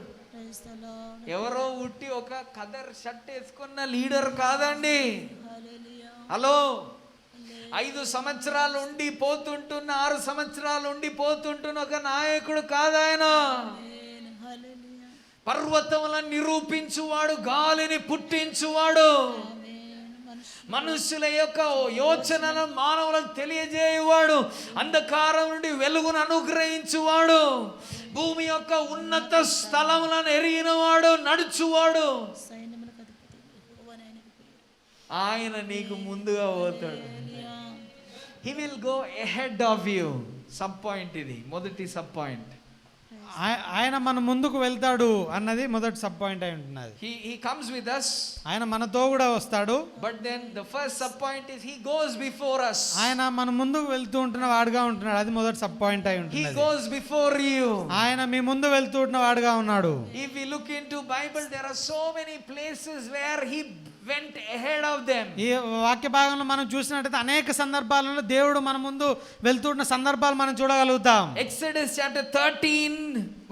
ఎవరో ఉట్టి ఒక కదర్ షర్ట్ వేసుకున్న లీడర్ కాదండి. హలో, 5 సంవత్సరాలు ఉండి పోతుంటున్న, 6 సంవత్సరాలు ఉండి పోతుంటున్న ఒక నాయకుడు కాదాయన. పర్వతములను నిరూపించువాడు, గాలిని పుట్టించువాడు, మనుషుల యొక్క యోచనలను మానవులకు తెలియజేయువాడు, అంధకారం నుండి వెలుగును అనుగ్రహించువాడు, భూమి యొక్క ఉన్నత స్థలములను ఎరిగినవాడు, నడుచువాడు. ఆయన నీకు ముందుగా పోతాడు. He will go ahead of you. Sub point ఇది, మొదటి సబ్ పాయింట్. ఆయన మన ముందుకు వెళ్తాడు అన్నది మొదటి సబ్ పాయింట్ అయి ఉంటున్నది. He comes with us. ఆయన మనతో కూడా వస్తాడు. But then the first sub point is he goes before us. ఆయన మన ముందుకు వెళ్తూ ఉంటున్న వాడుగా ఉంటున్నాడు. అది మొదటి సబ్ పాయింట్ అయి He ఉంటున్నది. goes before you. ఆయన మీ ముందు వెళ్తూ ఉంటున్న వాడుగా ఉన్నాడు. If we look into Bible, there are so many places where he went ahead of them. ఈ వాక్య భాగంలో మనం చూసినట్టయితే అనేక సందర్భాలలో దేవుడు మన ముందు వెళ్తున్న సందర్భాలు మనం చూడగలుగుతాం. Exodus chapter 13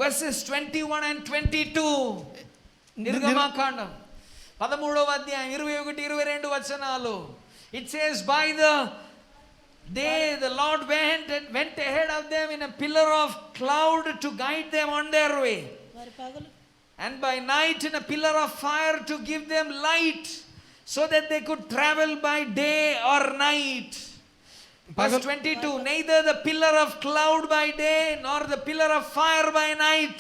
verses 21 and 22. నిర్గమకాండం 13వ అధ్యాయం 21 22 వచనాలు. It says, by the day the Lord went ahead of them in a pillar of cloud to guide them on their way, వారి పగలు and by night in a pillar of fire to give them light, so that they could travel by day or night. Verse 22, neither the pillar of cloud by day nor the pillar of fire by night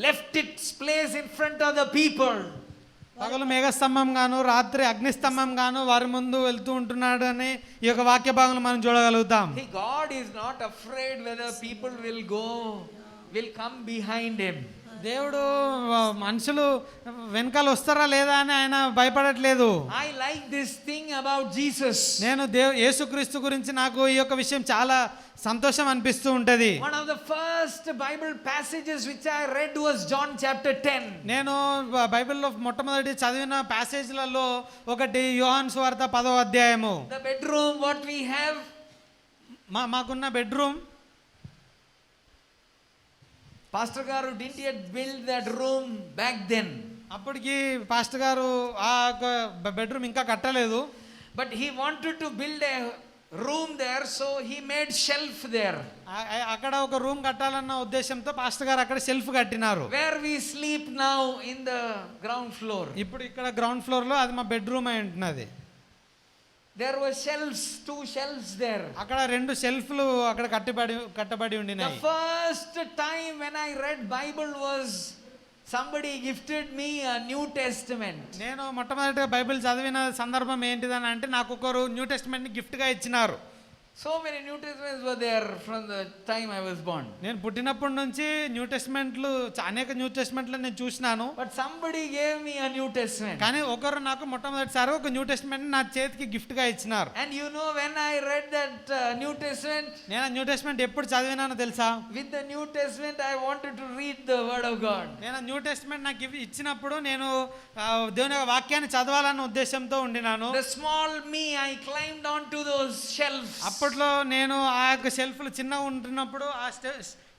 left its place in front of the people. పగలు మేఘస్తంభం గాను రాత్రి అగ్నిస్తంభం గాను వారి ముందు వెళ్తూ ఉంటున్నాడు అని ఈ యొక్క వాక్య భాగంలో మనం చూడగలుగుతాం. God is not afraid whether people will come behind him. దేవుడు మనుషులు వెనకాల వస్తారా లేదా అని ఆయన భయపడట్లేదు. I like this thing about Jesus. నేను యేసుక్రీస్తు గురించి నాకు ఈ యొక్క విషయం చాలా సంతోషం అనిపిస్తూ ఉంటది. One of the first Bible passages which I read was John chapter 10. నేను బైబిల్లో మొట్టమొదటి చదివిన ప్యాసేజ్లలో ఒకటి యోహాను సువార్త 10వ అధ్యాయము. The bedroom what we have, మాకున్న bedroom, Pastor garu didn't yet build that room back then. అప్పటికి పాస్టర్ గారు ఆ బెడ్రూమ్ ఇంకా కట్టలేదు. But he wanted to build a room there, so he made shelf there. అక్కడ ఒక రూమ్ కట్టాలన్న ఉద్దేశంతో pastor గారు అక్కడ షెల్ఫ్ కట్టినారు. Where we sleep now in the ground floor. ఇప్పుడు ఇక్కడ గ్రౌండ్ ఫ్లోర్ లో అది మా బెడ్రూమ్ అయి ఉంటున్నది. There were shelves, 2 shelves there. అక్కడ 2 షెల్ఫ్లు అక్కడ కట్టబడి ఉండినాయి. The first time when I read Bible was somebody gifted me a New Testament. నేను మొట్టమొదటిగా బైబిల్ చదివిన సందర్భం ఏంటిదని అంటే నాకు ఒకరు న్యూ టెస్టమెంట్ ని గిఫ్ట్ గా ఇచ్చినారు. So many New Testaments were there from the time I was born. నేను పుట్టినప్పటి నుంచి న్యూ టెస్టమెంట్లు అనేక న్యూ టెస్టమెంట్లు నేను చూసినాను. But somebody gave me a New Testament. కానీ ఒకరు నాకు మొట్టమొదటిసారి ఒక న్యూ టెస్టమెంట్ నా చేతికి గిఫ్ట్ గా ఇచ్చినారు. And you know when I read that New Testament, నేను న్యూ టెస్టమెంట్ ఎప్పుడు చదివినానో తెలుసా? with the New Testament I wanted to read the word of God. నేను న్యూ టెస్టమెంట్ నాకు ఇచ్చినప్పుడు నేను దేవుని యొక్క వాక్యాన్ని చదవాలన్న ఉద్దేశంతో ఉండినాను. The small me, I climbed onto those shelves. అప్పట్లో నేను ఆ యొక్క షెల్ఫ్లు చిన్నగా ఉంటున్నప్పుడు ఆ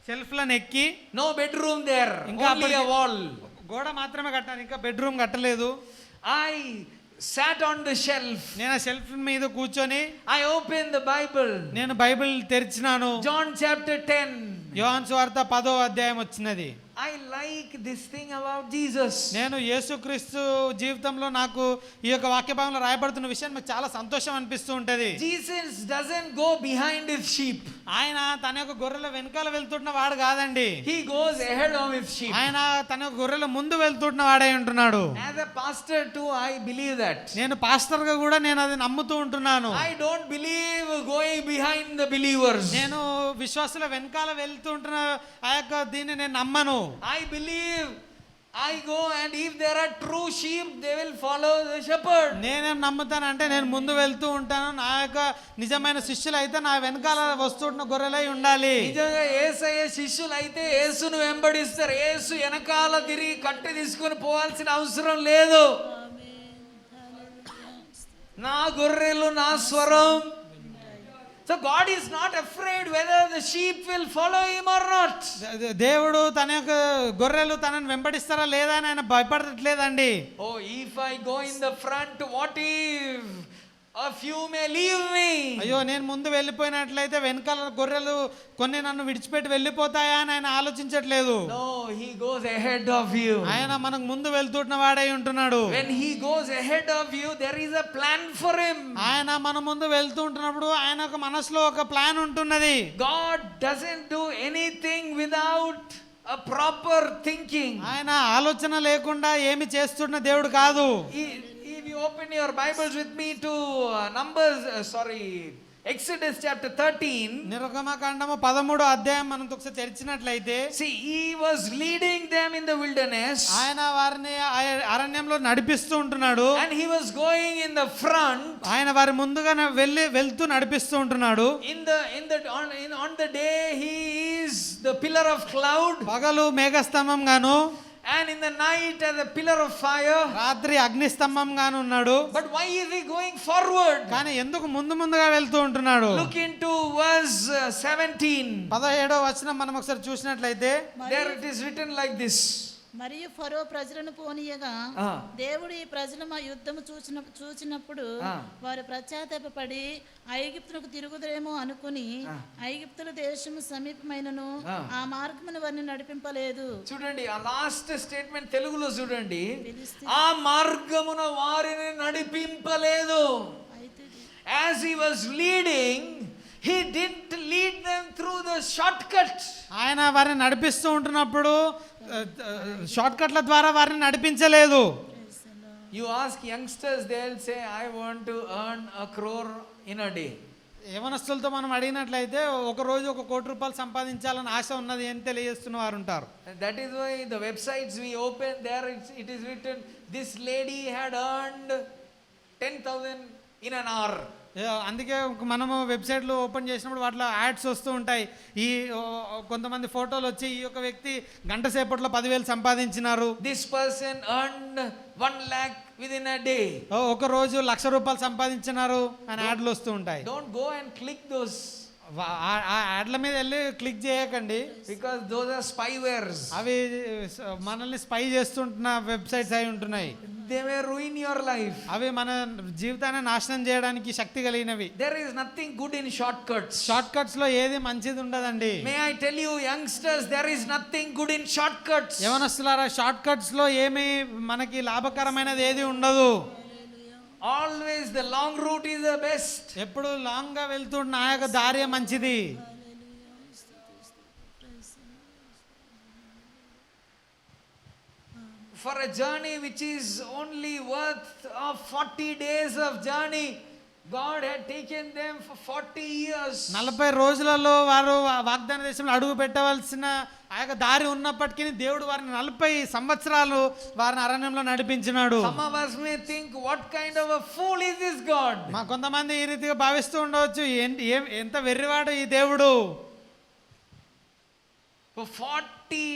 షెల్ఫ్లను ఎక్కి, No bedroom there, ఇంకా only a wall. గోడ మాత్రమే కట్టాను, ఇంకా బెడ్రూమ్ కట్టలేదు. I sat on the shelf. నేను ఆ షెల్ఫ్ మీద కూర్చొని I opened the Bible. నేను బైబిల్ తెరిచినాను. John chapter 10. యోహాను సువార్త 10వ అధ్యాయం వచ్చినది. I like this thing about Jesus. నేను యేసుక్రీస్తు జీవితంలో నాకు ఈ యొక్క వాక్య భాగంలో రాయబడుతున్న విషయం నాకు చాలా సంతోషం అనిపిస్తూ ఉంటది. Jesus doesn't go behind his sheep. ఆయన తన యొక్క గొర్రెల వెనకాల వెళ్తున్న వాడు కాదండి. He goes ahead of his sheep. ఆయన తన యొక్క గొర్రెల ముందు వెళ్తున్న వాడై ఉంటున్నాడు. As a pastor too, I believe that. నేను పాస్టర్ గా కూడా నేను అది నమ్ముతూ ఉంటున్నాను. I don't believe going behind the believers. నేను విశ్వాసుల వెనకాల వెళ్తుంటున్న ఆ యొక్క దీన్ని నేను నమ్మను. I believe I go, and if there are true sheep, they will follow the shepherd. నేనేం నమ్ముతానంటే నేను ముందు వెళ్తూ ఉంటాను. నా యొక్క నిజమైన శిష్యులు అయితే నా వెనకాల వస్తున్న గొర్రెలై ఉండాలి. నిజంగా యేసయ్య శిష్యులు అయితే యేసును వెంబడిస్తారు. యేసు వెనకాల తిరిగి కట్టె తీసుకొని పోవాల్సిన అవసరం లేదు. నా గొర్రెలు నా స్వరం. So God is not afraid whether the sheep will follow him or not. దేవుడు తన యొక్క గొర్రెలు తనని వెంబడిస్తారా లేదా అని ఆయన భయపడట్లేదండి. Oh, if I go in the front, what if a few may leave me? అయ్యో నేను ముందు వెళ్ళిపోయినట్లయితే వెనకాల గొర్రెలు కొన్ని నన్ను విడిచిపెట్టి వెళ్ళిపోతాయా అని ఆయన ఆలోచించట్లేదు. No, he goes ahead of you. ఆయన మనకు ముందు వెళ్తున్న వాడై ఉంటున్నాడు. When he goes ahead of you, there is a plan for him. ఆయన మన ముందు వెళ్తూ ఉంటున్నప్పుడు ఆయన ఒక మనసులో ఒక ప్లాన్ ఉంటున్నది. God doesn't do anything without a proper thinking. ఆయన ఆలోచన లేకుండా ఏమి చేస్తున్న దేవుడు కాదు. If you open your Bibles with me to Exodus chapter 13. నిర్గమకాండము 13వ అధ్యాయం మనం ఒకసారి తెరిచినట్లయితే, See, he was leading them in the wilderness. ఆయన వారిని అరణ్యంలో నడిపిస్తూ ఉంటున్నాడు. And he was going in the front. ఆయన వారి ముందుగా వెళ్తూ నడిపిస్తూ ఉంటున్నాడు. On the day he is the pillar of cloud. పగలు మేఘస్తంభం గాను, And in the night as a pillar of fire. రాత్రి అగ్నిస్తంభం గాను ఉన్నాడు. But why is he going forward? కానీ ఎందుకు ముందుగా వెళ్తూ ఉంటున్నాడు? Look into verse 17. 17వ వచనం మనం ఒకసారి చూసినట్లయితే, There it is written like this. మరియు ఫరో ప్రజలను పోనీయగా దేవుడు ఈ ప్రజల మా యుద్ధము చూచినప్పుడు వారు పశ్చాత్తాపపడి ఐగుప్తులకు తిరుగుదరేమో అనుకుని ఐగుప్తుల దేశము సమీపమైనను ఆ మార్గమును వారిని నడిపింపలేదు. చూడండి, ఆ లాస్ట్ స్టేట్మెంట్ తెలుగులో చూడండి. ఆ మార్గమున వారిని నడిపింపలేదు. As he was leading, he didn't lead them through the shortcut. ఆయన వారిని నడిపిస్తూ ఉంటున్నప్పుడు షార్ట్ కట్ల ద్వారా వారిని నడిపించలేదు. You ask youngsters, they'll say, I want to earn 1 crore in a day. యవనస్తులతో మనం అడిగినట్లయితే ఒక రోజు 1 కోటి రూపాయలు సంపాదించాలని ఆశ ఉన్నది అని తెలియజేస్తున్న వారు ఉంటారు. That is why the websites we open, there it is written, this lady had earned 10,000 in an hour. అందుకే మనము వెబ్సైట్లు ఓపెన్ చేసినప్పుడు వాటిలో యాడ్స్ వస్తూ ఉంటాయి. ఈ కొంతమంది ఫోటోలు వచ్చి ఈ యొక్క వ్యక్తి గంట సేపట్లో 10,000 సంపాదించినారు. This person earned 1 lakh within a day. ఒక రోజు 1,00,000 రూపాయలు సంపాదించినారు అని యాడ్లు వస్తూ ఉంటాయి. Don't go and click those. ఆ యాడ్ల మీద వెళ్ళి క్లిక్ చేయకండి. Because those are spywares. అవి మనల్ని స్పై చేస్తుంటున్న వెబ్సైట్స్ అయి ఉంటున్నాయి. They may ruin your life. అవి మన జీవితాన్ని నాశనం చేయడానికి శక్తి కలిగినవి. There is nothing good in shortcuts. Short cuts లో ఏది మంచిది ఉండదండి. May I tell you youngsters, there is nothing good in shortcuts. యవనస్తులారా, షార్ట్ కట్స్ లో ఏమీ మనకి లాభకరమైనది ఏది ఉండదు. Always the long route is the best. ఎప్పుడు లాంగ్ గా వెళ్తున్న ఆ యొక్క దారి మంచిది. For a journey which is only worth of 40 days of journey, God had taken them for 40 years. 40 రోజులలో వారు వాగ్దాన దేశంలో అడుగు పెట్టవలసిన ఆ యొక్క దారి ఉన్నప్పటికీ దేవుడు వారిని 40 సంవత్సరాలు వారిని అరణ్యంలో నడిపించినాడు. Some of us may think, what kind of a fool is this God? మా కొంతమంది ఈ రీతిగా భావిస్తూ ఉండవచ్చు, ఎంత వెర్రివాడు ఈ దేవుడు. For 40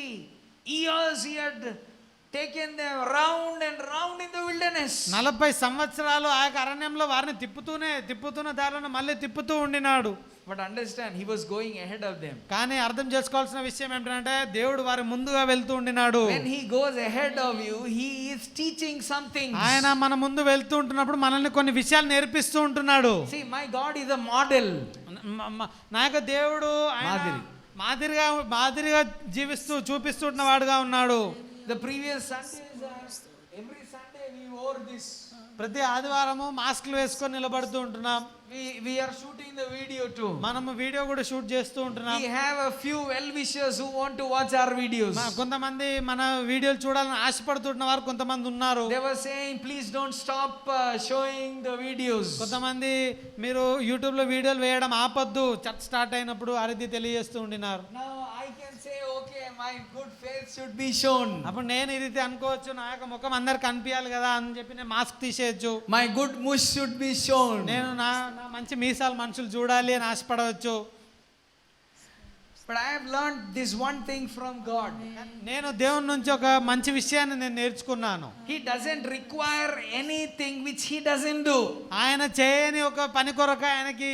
years he had taken them round and round in the wilderness. 40 సంవత్సరాలు ఆ యొక్క అరణ్యంలో వారిని తిప్పుతున్న దారిలో మళ్ళీ తిప్పుతూ ఉండినాడు. But understand, he was going ahead of them. కానీ అర్థం చేసుకోవాల్సిన విషయం ఏంటంటే దేవుడు వారి ముందుగా వెళ్తూ ఉండినాడు. When he goes ahead of you, he is teaching something. ఆయన మన ముందు వెళ్తూ ఉంటున్నప్పుడు మనల్ని కొన్ని విషయాలు నేర్పిస్తూ ఉంటున్నాడు. See, my God is a model. నా యొక్క దేవుడు మాదిరిగా జీవిస్తూ చూపిస్తున్న వాడుగా ఉన్నాడు. The previous Sundays, every Sunday we wore this. ప్రతి ఆదివారము మాస్క్లు వేసుకొని నిలబడుతూ ఉంటున్నాం. We are shooting the video too. మనము వీడియో కూడా షూట్ చేస్తూ ఉంటున్నాం. We have a few well-wishers who want to watch our videos. కొంతమంది మన వీడియోలు చూడాలని ఆశపడుతున్న వారు కొంతమంది ఉన్నారు. They were saying, please don't stop showing the videos. కొంతమంది మీరు యూట్యూబ్ లో వీడియోలు వేయడం ఆపొద్దు, చర్చ్ స్టార్ట్ అయినప్పుడు ఆ రీతి తెలియజేస్తూ ఉండినారు. Now I can say, okay, my good faith should be shown. అప్పుడు నేను ఈ రీతి అనుకోవచ్చు, నా యొక్క ముఖం అందరికి కనిపించాలి కదా అని చెప్పి నేను మాస్క్ తీసేయచ్చు. My good mush should be shown. నేను నా మంచి మీసాలు మనుషులు చూడాలి అని ఆశపడవచ్చు. But I have learned this one thing from God. నేను దేవుని నుంచి ఒక మంచి విషయాన్ని నేను నేర్చుకున్నాను. He doesn't require anything which he doesn't do. ఆయన చేయని ఒక పని కొరకు ఆయనకి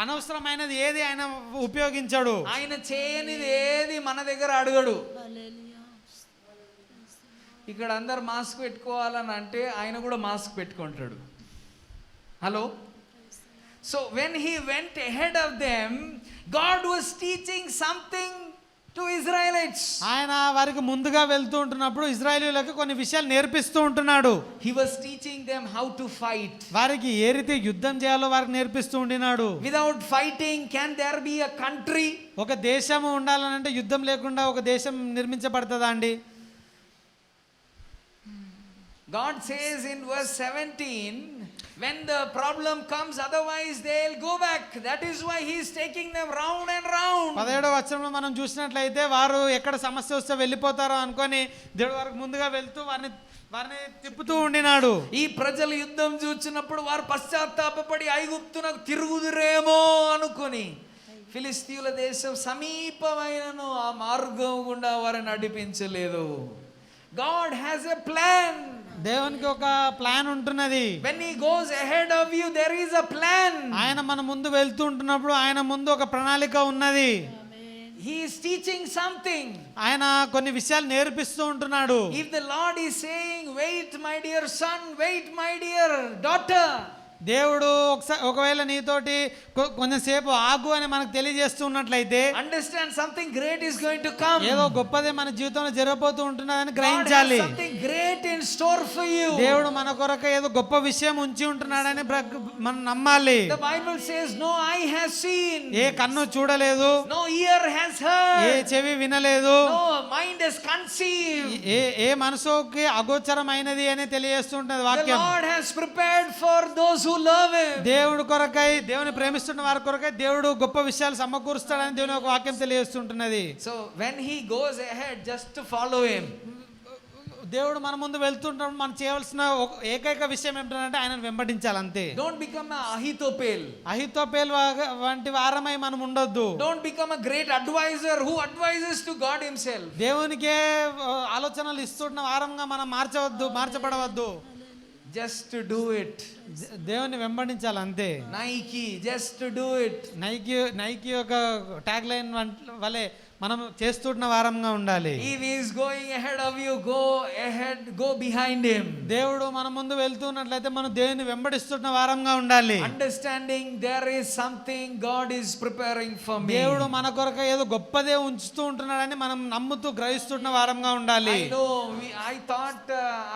అనవసరమైనది ఏది ఆయన ఉపయోగించాడు. ఆయన చేయనిది ఏది మన దగ్గర అడగడు. ఇక్కడ అందరు మాస్క్ పెట్టుకోవాలని అంటే ఆయన కూడా మాస్క్ పెట్టుకుంటాడు. Hello. So when he went ahead of them, God was teaching something to Israelites. ఆయన వారికి ముందుగా వెళ్తూ ఉంటున్నప్పుడు ఇశ్రాయేలీయులకు కొన్ని విషయాలు నేర్పిస్తూ ఉంటున్నాడు. He was teaching them how to fight. వారికి ఏ రీతి యుద్ధం చేయాలో వారికి నేర్పిస్తూ ఉండినాడు. Without fighting, can there be a country? ఒక దేశము ఉండాలనంటే యుద్ధం లేకుండా ఒక దేశం నిర్మించబడుతుందా అండి? God says in verse 17, When the problem comes, otherwise they'll go back. That is why he is taking them round and round. 17వ వచనంలో మనం చూసినట్లయితే వారు ఎక్కడ సమస్య వస్తే వెళ్ళిపోతారో అనుకొని దేవుడు వారికి ముందుగా వెళ్తూ వారిని తిప్పుతూ ఉండినాడు. ఈ ప్రజలు యుద్ధం చూచినప్పుడు వారు పశ్చాత్తాపపడి ఐగుప్తునకు తిరుగుదురేమో అనుకొని ఫిలిస్తీయుల దేశం సమీపమైనను ఆ మార్గం గుండా వారిని నడిపించలేదు. God has a plan. దేవునికి ఒక ప్లాన్ ఉంటున్నది. When he goes ahead of you, there is a plan. ఆయన మన ముందు వెళ్తూ ఉంటున్నప్పుడు ఆయన ముందు ఒక ప్రణాళిక ఉన్నది. He is teaching something. ఆయన కొన్ని విషయాలు నేర్పిస్తూ ఉంటున్నాడు. If the Lord is saying, wait my dear son, wait my dear daughter, దేవుడు ఒకవేళ నీతోటి కొంచెంసేపు ఆగు అని మనకు తెలియజేస్తున్నట్లయితే understand something great is going to come. ఏదో గొప్పదే మన జీవితంలో జరగబోతూ ఉంటున్నదని గ్రహించాలి. something great in store for you. దేవుడు మన కొరకు ఏదో గొప్ప విషయం ఉంచి ఉంటున్నాడని మనం నమ్మాలి. The Bible says no eye has seen, ఏ కన్ను చూడలేదు, no ear has heard, ఏ చెవి వినలేదు, no mind has conceived. ఏ మనసుకి అగోచరమైనది అని తెలియజేస్తుంటది The వాక్యం. Lord has prepared for those who love him. దేవుడు కొరకై, దేవుని ప్రేమిస్తున్న వారి కొరకై దేవుడు గొప్ప విషయాలు సమకూరుస్తాడని దేవుని ఒక వాక్యం తెలియజేస్తుంటున్నది. So when he goes ahead, just to follow him. దేవుడు మన ముందు వెళ్తుంటాడు, మనం చేయవలసిన ఏకైక విషయం ఏమిటంటే ఆయనను వెంబడించాలి అంతే. Don't become a Ahithophel. అహితోపేల్ వంటి వారమై మనం ఉండొద్దు. Don't become a great advisor who advises to God himself. దేవునికే ఆలోచనలు ఇస్తున్న వారంగా మనం మార్చబడవద్దు. Just to do it. దేవుని వెంబడించాలి అంతే. Nike, just to do it. Nike యొక్క ట్యాగ్ లైన్ వలె మనం చేస్తున్న వారంగా ఉండాలి. If he is going ahead of you, go ahead, go behind him. దేవుడు మన ముందు వెళ్తున్నట్లయితే మనం దేవుని వెంబడిస్తున్న వారంగా ఉండాలి. Understanding there is something God is preparing for me. దేవుడు మన కొరకు ఏదో గొప్పదే ఉంచుతూ ఉంటున్నాడని మనం నమ్ముతూ గ్రహిస్తున్న వారంగా ఉండాలి. I know, I thought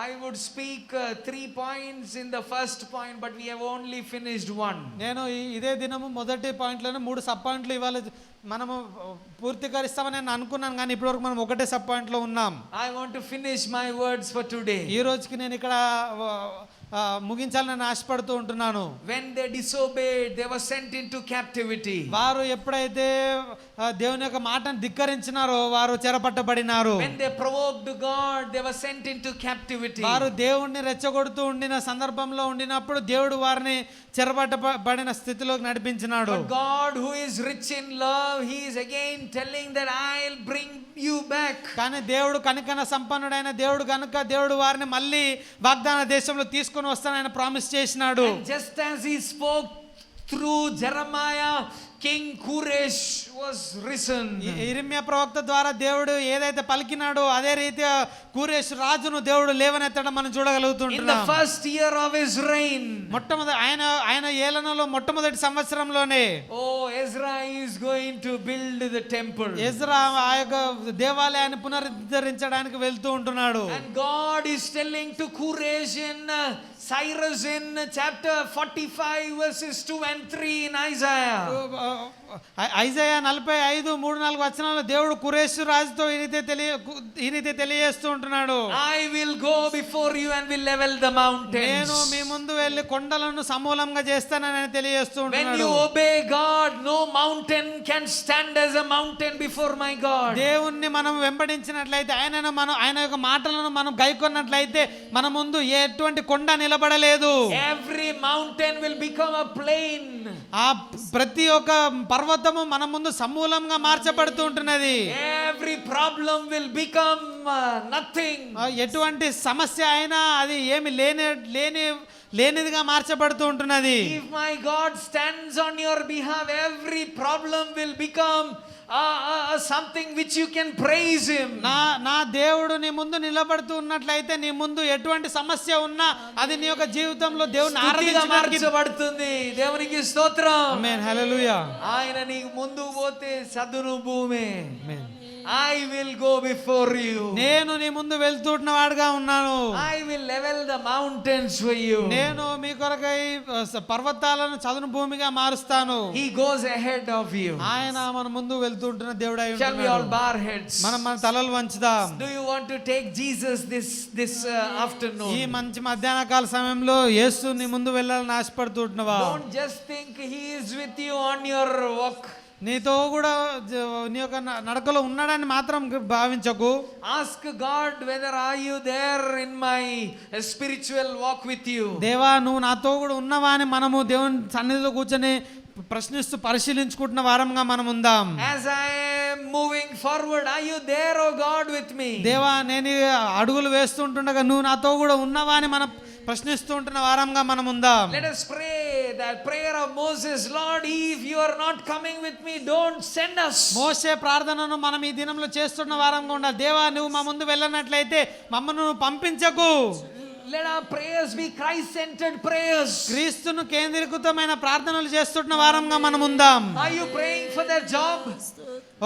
I would speak 3 points in the first point, but we have only finished 1. నేను ఇదే దినము మొదటి పాయింట్లోనే 3 సబ్ పాయింట్లు ఇవాళ మనము పూర్తీకరిస్తామని నేను అనుకున్నాను, కానీ ఇప్పటివరకు మనం ఒకటే సబ్ పాయింట్లో ఉన్నాం. I want to finish my words for today. ఈ రోజుకి నేను ఇక్కడ ముగించాలని ఆశపడుతూ ఉంటున్నాను. When they disobeyed, they were sent into captivity. వారు ఎప్పుడైతే దేవుని యొక్క మాటను ధిక్కరించినారో వారు చెరపట్టబడినారు. When they provoked God, they were sent into captivity. వారు దేవుణ్ణి రెచ్చగొడుతూ ఉండిన సందర్భంలో ఉండినప్పుడు దేవుడు వారిని చెరపట్టబడిన స్థితిలోకి నడిపించినాడు. But God, who is rich in love, he is again telling that I'll bring you back. కానీ దేవుడు కనికన సంపన్నుడైన దేవుడు కనుక దేవుడు వారిని మళ్ళీ వాగ్దాన దేశంలో తీసుకొని వస్తానని ప్రామిస్ చేసినాడు. And just as he spoke through Jeremiah, King Koresh was risen. ఇర్మియా ప్రవక్త ద్వారా దేవుడు ఏదైతే పలికినాడో అదే రీతిగా కూరేష్ రాజును దేవుడు లేవనెత్తడం మనం చూడగలుగుతుంటున్నాం. In the first year of his reign, మొట్టమొదటి ఆయన ఏలనలో మొట్టమొదటి సంవత్సరంలోనే Ezra is going to build the temple. Ezra ఆ యొక్క దేవాలయాన్ని పునరుద్ధరించడానికి వెళ్తూ ఉంటున్నాడు. And God is telling to Koresh in Cyrus in chapter 45 verses 2 and 3 in Isaiah. Isaiah 45:3-4 వచనాల్లో దేవుడు కురేషు రాజుతో ఈ రీతి తెలియజేస్తూ ఉంటున్నాడు. I will go before you and will level the mountains. నేను మీ ముందు వెళ్ళి కొండలను సమూలంగా చేస్తానని తెలియజేస్తూ When ఉంటున్నాడు. you obey God, no mountain can stand as a mountain before my God. దేవుణ్ణి మనం వెంబడించినట్లయితే ఆయన యొక్క మాటలను మనం గైకొన్నట్లయితే మన ముందు ఎటువంటి కొండ నిలబడలేదు. Every mountain will become a plain. ఆ ప్రతి ఒక్క పర్వతము మన ముందు సమూలంగా మార్చబడుతూ ఉంటున్నది. Every problem will become nothing. ఎటువంటి సమస్య అయినా అది ఏమి లేనిదిగా మార్చబడుతూ ఉంటున్నది. If my God stands on your behalf, every problem will become something which you can praise him. నా దేవుడు నీ ముందు నిలబడుతూ ఉన్నట్లయితే నీ ముందు ఎటువంటి సమస్య ఉన్నా అది నీ యొక్క జీవితంలో దేవుని మార్చబడుతుంది. దేవునికి స్తోత్రం. ఆమేన్ హల్లెలూయా. ఆయన నీ ముందు పోతే సదును భూమి. I will go before you. నేను నీ ముందు వెళ్తున్న వాడుగా ఉన్నాను. I will level the mountains for you. నేను మీ కొరకై పర్వతాలను చదును భూమిగా మారుస్తాను. He goes ahead of you. ఆయన మన ముందు వెళ్తూ ఉంటున్న దేవుడు అయి Shall we all ఉంటున్నాడు. bow our heads? మనం మన తలలు వంచుదాం. Do you want to take Jesus this afternoon? ఈ మంచి మధ్యాహ్న కాల సమయంలో యేసు నీ ముందు వెళ్ళాలని ఆశపడుతుంటున్నావా? Don't just think he is with you on your walk. నీతో కూడా నీ యొక్క నడకలో ఉన్నాడని మాత్రం భావించకు. Ask God whether are you there in my spiritual walk with you. దేవా నువ్వు నాతో కూడా ఉన్నావా అని మనము దేవుని సన్నిధిలో కూర్చొని ప్రశ్నిస్తూ పరిశీలించుకుంటున్న వారంగా మనం ఉందాం. As I am moving forward, are you there, oh God, with me? దేవా నేను ఈ అడుగులు వేస్తుంటుండగా నువ్వు నాతో కూడా ఉన్నావా అని మనం ప్రశ్నిస్తూ ఉంటున్న వారంగా మనం ఉందాం. Let us pray that prayer of Moses. Lord, if you are not coming with me, don't send us. మోషే ప్రార్థనను మనం ఈ దినంలో చేస్తున్న వారంగా ఉండాలి. దేవా నువ్వు మా ముందు వెళ్ళనట్లయితే మమ్మల్ని నువ్వు పంపించకు. Let our prayers be Christ-centered prayers. క్రీస్తును కేంద్రీకృతమైన ప్రార్థనలు చేస్తున్న వారంగా మనం ఉందాం. Are you praying for that job?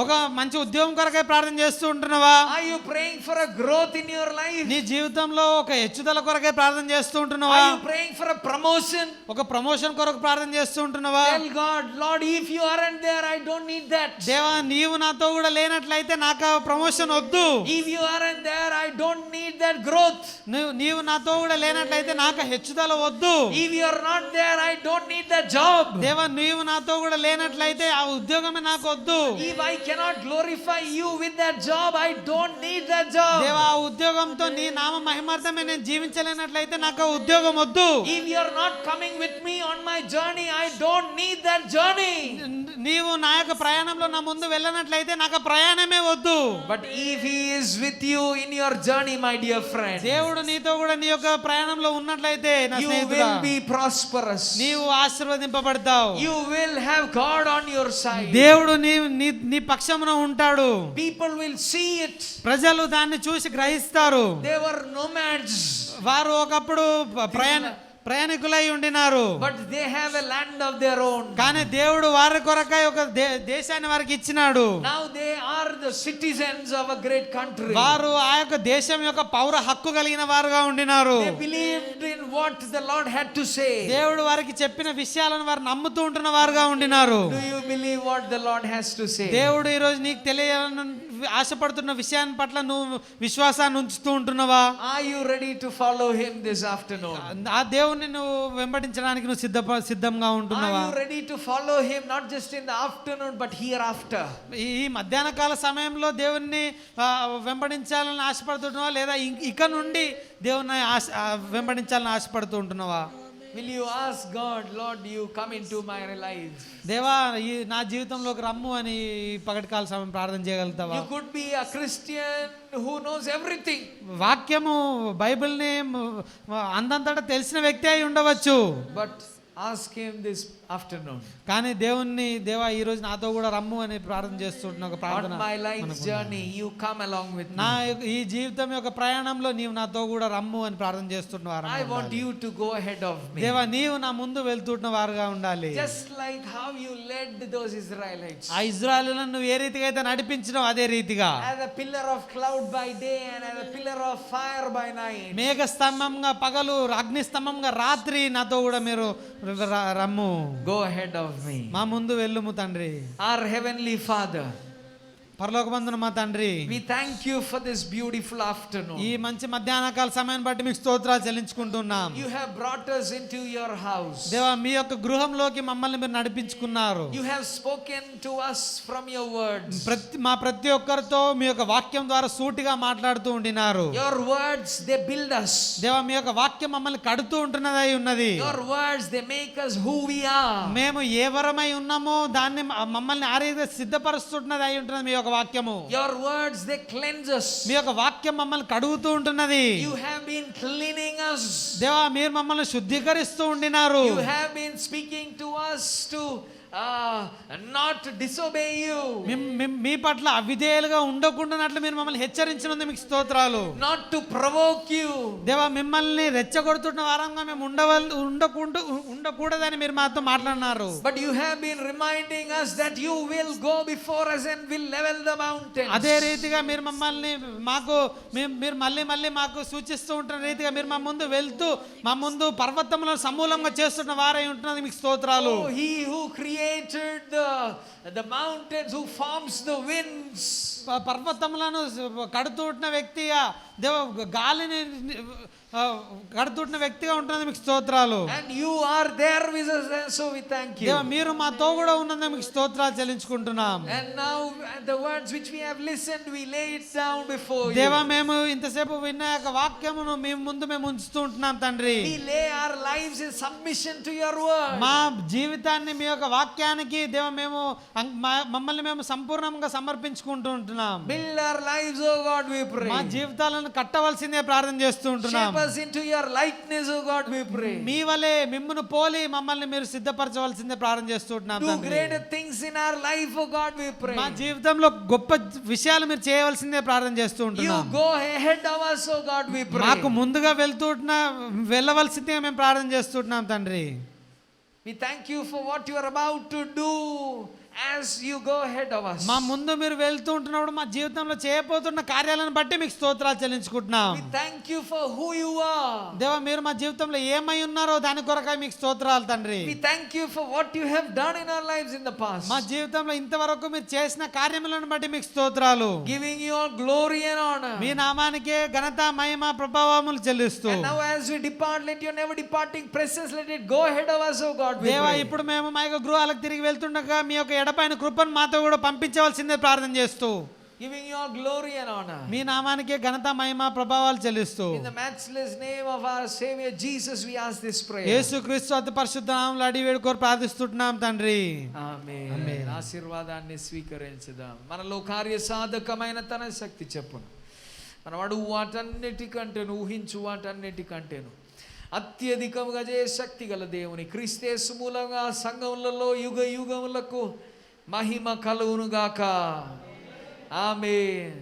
ఒక మంచి ఉద్యోగం కొరకై ప్రార్థన చేస్తూ ఉంటున్నావా? Are you praying for a growth in your life? నీ జీవితంలో ఒక హెచ్చుదల కొరకై ప్రార్థన చేస్తూ ఉంటున్నావా? Are you praying for a promotion? ఒక ప్రమోషన్ కొరకు ప్రార్థన చేస్తూ ఉంటున్నావా? Tell God, Lord, if you aren't there, I don't need that. దేవా నీవు నాతో కూడా లేనట్లయితే నాకు ఆ ప్రమోషన్ వద్దు. If you aren't there, I don't need that growth. నీవు నాతో కూడా లేనట్లయితే నాకు హెచ్చుదల వద్దు. If you are not there, I don't need that job. దేవా నీవు నాతో కూడా లేనట్లయితే ఆ ఉద్యోగమే నాకు వద్దు. If I cannot glorify you with that job, I don't need that job. దేవా ఆ ఉద్యోగంతో నీ నామ మహిమార్థమే నేను జీవించలేనట్లయితే నాకు ఆ ఉద్యోగం వద్దు. If you are not coming with me on my journey, I don't need that journey. నీవు నా యొక్క ప్రయాణంలో నా ముందు వెళ్ళనట్లయితే నాకు ఆ ప్రయాణమే వద్దు. But if he is with you in your journey, my dear friend, దేవుడు నీతో కూడా నీ యొక్క ప్రయాణంలో ఉన్నట్లయితే నా you స్నేహితుడా will be prosperous. నీవు ఆశీర్వదింపబడతావు. You will have God on your side. దేవుడు నీ పక్షమున ఉంటాడు. People will see it. ప్రజలు దాన్ని చూసి గ్రహిస్తారు. They were nomads, వారు ఒకప్పుడు ప్రయాణికులై ఉండినారు. but they have a land of their own. కానీ దేవుడు వారి కొరకై ఒక దేశాన్ని వారికి ఇచ్చినాడు. Now they are the citizens of a great country. వారు ఆ యొక్క దేశం యొక్క పౌర హక్కు కలిగిన వారుగా ఉండినారు. They believed in what the Lord had to say. దేవుడు వారికి చెప్పిన విషయాలను వారు నమ్ముతూ ఉంటున్న వారుగా ఉండినారు. Do you believe what the Lord has to say? దేవుడు ఈ రోజు నీకు తెలియాలని ఆశపడుతున్న విషయాన్ని పట్ల నువ్వు విశ్వాసాన్ని ఉంచుతూ ఉంటున్నావా? Are you ready to follow him this afternoon? ఆ దేవుణ్ణి నువ్వు వెంబడించడానికి నువ్వు సిద్ధంగా ఉంటున్నావా? Are you ready to follow him not just in the afternoon but hereafter? ఈ మధ్యాహ్న కాల సమయంలో దేవుణ్ణి వెంబడించాలని ఆశపడుతుంటున్నావా లేదా ఇక నుండి దేవుణ్ణి వెంబడించాలని ఆశపడుతూ ఉంటున్నావా? Will you ask God, Lord, you come into my life? దేవా నా జీవితంలోకి రమ్ము అని పగటి కాల సమయం ప్రార్థన చేయగలుగుతావా? You could be a Christian who knows everything. వాక్యము బైబిల్ని అందంతటా తెలిసిన వ్యక్తి అయి ఉండవచ్చు. But ask him this afternoon. కానీ దేవా ఈ రోజు నాతో కూడా రమ్ము అని ప్రార్థన చేస్తుంటున్న ఒక ప్రార్థన. On my life's journey, you come along with me. నా ఈ జీవితం యొక్క ప్రయాణంలో నీవు నాతో కూడా రమ్ము అని ప్రార్థన చేస్తుంటున్నారు. I want you to go ahead of me. దేవా నీవు నా ముందు వెళ్తుంటున్న వారుగా ఉండాలి. Just like how you led those Israelites. ఆ ఇశ్రాయేలులను నువ్వు ఏ రీతిగా అయితే నడిపించినావు అదే రీతిగా As a pillar of cloud by day and as a pillar of fire by night. మేఘ స్తంభంగా పగలు అగ్ని స్తంభంగా రాత్రి నాతో కూడా మీరు రమ్ము. Go ahead of me. మా ముందు వెళ్ళుము తండ్రి. Our heavenly Father, పరలోకమందున మా తండ్రి, we thank you for this beautiful afternoon. ఈ మంచి మధ్యాహ్న కాల సమయాన్ని బట్టి మీకు స్తోత్రాలు చెల్లించుకుంటున్నాం. You have brought us into your house. దేవా మీ యొక్క గృహంలోకి మమ్మల్ని మీరు నడిపించుకున్నారు. You have spoken to us from your words. ప్రతి ఒక్కరితో మీ యొక్క వాక్యం ద్వారా సూటిగా మాట్లాడుతూ ఉండినారు. Your words, they build us. దేవా మీ యొక్క వాక్యం మమ్మల్ని కడుతూ ఉంటున్నదై ఉన్నది. Your words, they make us who we are. మేము ఏ వరమై ఉన్నామో దాన్ని మమ్మల్ని ఆ రీతిగా సిద్ధపరుస్తున్నది అయి ఉంటున్నది మీ యొక్క వాక్యము. Your words, they cleanse us. మీ యొక్క వాక్యం మమ్మల్ని కడుగుతూ ఉంటున్నది. You have been cleaning us. దేవా మీరు మమ్మల్ని శుద్ధీకరిస్తూ ఉండినారు. You have been speaking to us to not disobey you. మీ పట్ల అవిధేయులుగా ఉండకుండానట్లు మీరు మమ్మల్ని హెచ్చరించినందుకు మీకు స్తోత్రాలు. Not to provoke you. దేవా మిమ్మల్ని రెచ్చగొడుతున్న వారంగా మేము ఉండకూడదని మీరు మాతో మాట్లాడినారు. But you have been reminding us that you will go before us and will level the mountains. అదే రీతిగా మీరు మమ్మల్ని మీరు మళ్ళీ మాకు సూచిస్తూ ఉంటున్న రీతిగా మీరు మా ముందు వెళ్తూ మా ముందు పర్వతములను సమూలంగా చేస్తున్న వారై ఉంటున్నది మీకు స్తోత్రాలు. Oh, he who created created the mountains, who forms the winds. పర్వతములను కడుతూటిన వ్యక్తిగా దేవ గాలిని కడుతూటిన వ్యక్తిగా ఉంటుంది మీకు స్తోత్రాలు. And you are there with us, and so we thank you. దేవ మీరు మాతో కూడా ఉన్నందుకు మీకు స్తోత్రాలు చెల్లించుకుంటున్నాం. And now the words which we have listened, we lay it down before you. దేవ మేము ఇంతసేపు విన్న యొక్క వాక్యమును మీ ముందు మేము ఉంచుతూ ఉంటున్నాం తండ్రి. We lay our lives in submission to your word. మా జీవితాన్ని మీ యొక్క వాక్యానికి దేవ మేము మమ్మల్ని మేము సంపూర్ణంగా సమర్పించుకుంటూ ఉంటున్నాం. Build our lives, oh God, we pray. మా జీవితాలను కట్టవలసిందే ప్రార్థన చేస్తూ ఉంటున్నాం. Shape us into your likeness, oh God, we pray. మీ వలే మిమ్మును పోలి మమ్మల్ని మీరు సిద్ధపరచవలసిందే ప్రార్థన చేస్తూ ఉంటున్నాం Do తండ్రి. greater things in our life, oh God, we pray. మా జీవితంలో గొప్ప విషయాలు మీరు చేయవలసిందే ప్రార్థన చేస్తూ You ఉంటున్నాం. go ahead of us, oh God, we pray. మాకు ముందుగా వెళ్ళవలసిందే మేము ప్రార్థన చేస్తుంటున్నాం తండ్రి. We thank you for what you are about to do as you go ahead of us. మా ముందు మీరు వెళ్తూ ఉంటున్నప్పుడు మా జీవితంలో చేయబోతున్న కార్యాలను బట్టి మీకు స్తోత్రాలు చెల్లించుకుంటున్నాం. We thank you for who you are. దేవా మీరు మా జీవితంలో ఏమై ఉన్నారో దాని కొరకై మీకు స్తోత్రాలు తండ్రి. We thank you for what you have done in our lives in the past. మా జీవితంలో ఇంతవరకు మీరు చేసిన కార్యములను బట్టి మీకు స్తోత్రాలు. Giving you all glory and honor. మీ నామానికే ఘనత మహిమ ప్రభావములు చెల్లిస్తూ And now as we depart, let your never departing presence, let it go ahead of us, oh God, we దేవా pray. ఇప్పుడు మేము మా యొక్క గృహాలకు తిరిగి వెళ్తుండగా మీ యొక్క ఎడపైన కృపను మాతో కూడా పంపించవలసిందే ప్రార్థన చేస్తూ Giving you all glory and honor. మీ నామానికే ఘనత మహిమ ప్రభావాలు చెల్లిస్తూ In the matchless name of our Savior Jesus, we ask this prayer. యేసుక్రీస్తు అతి పరిశుద్ధ నామములో అడిగి వేడుకొని ప్రార్థిస్తున్నాం తండ్రి. ఆమేన్. ఆమేన్. ఆశీర్వాదాన్ని స్వీకరించుదాం. మనలో కార్య సాధకమైన తన శక్తి చెప్పును మనం అడుగు వాటన్నిటికంటేను, ఊహించు వాటన్నిటికంటేను అత్యధికముగా చేసే శక్తి గల దేవుని క్రీస్తు మూలంగా సంఘములలో యుగ యుగములకు మహిమ కలుగును గాక. ఆమేన్.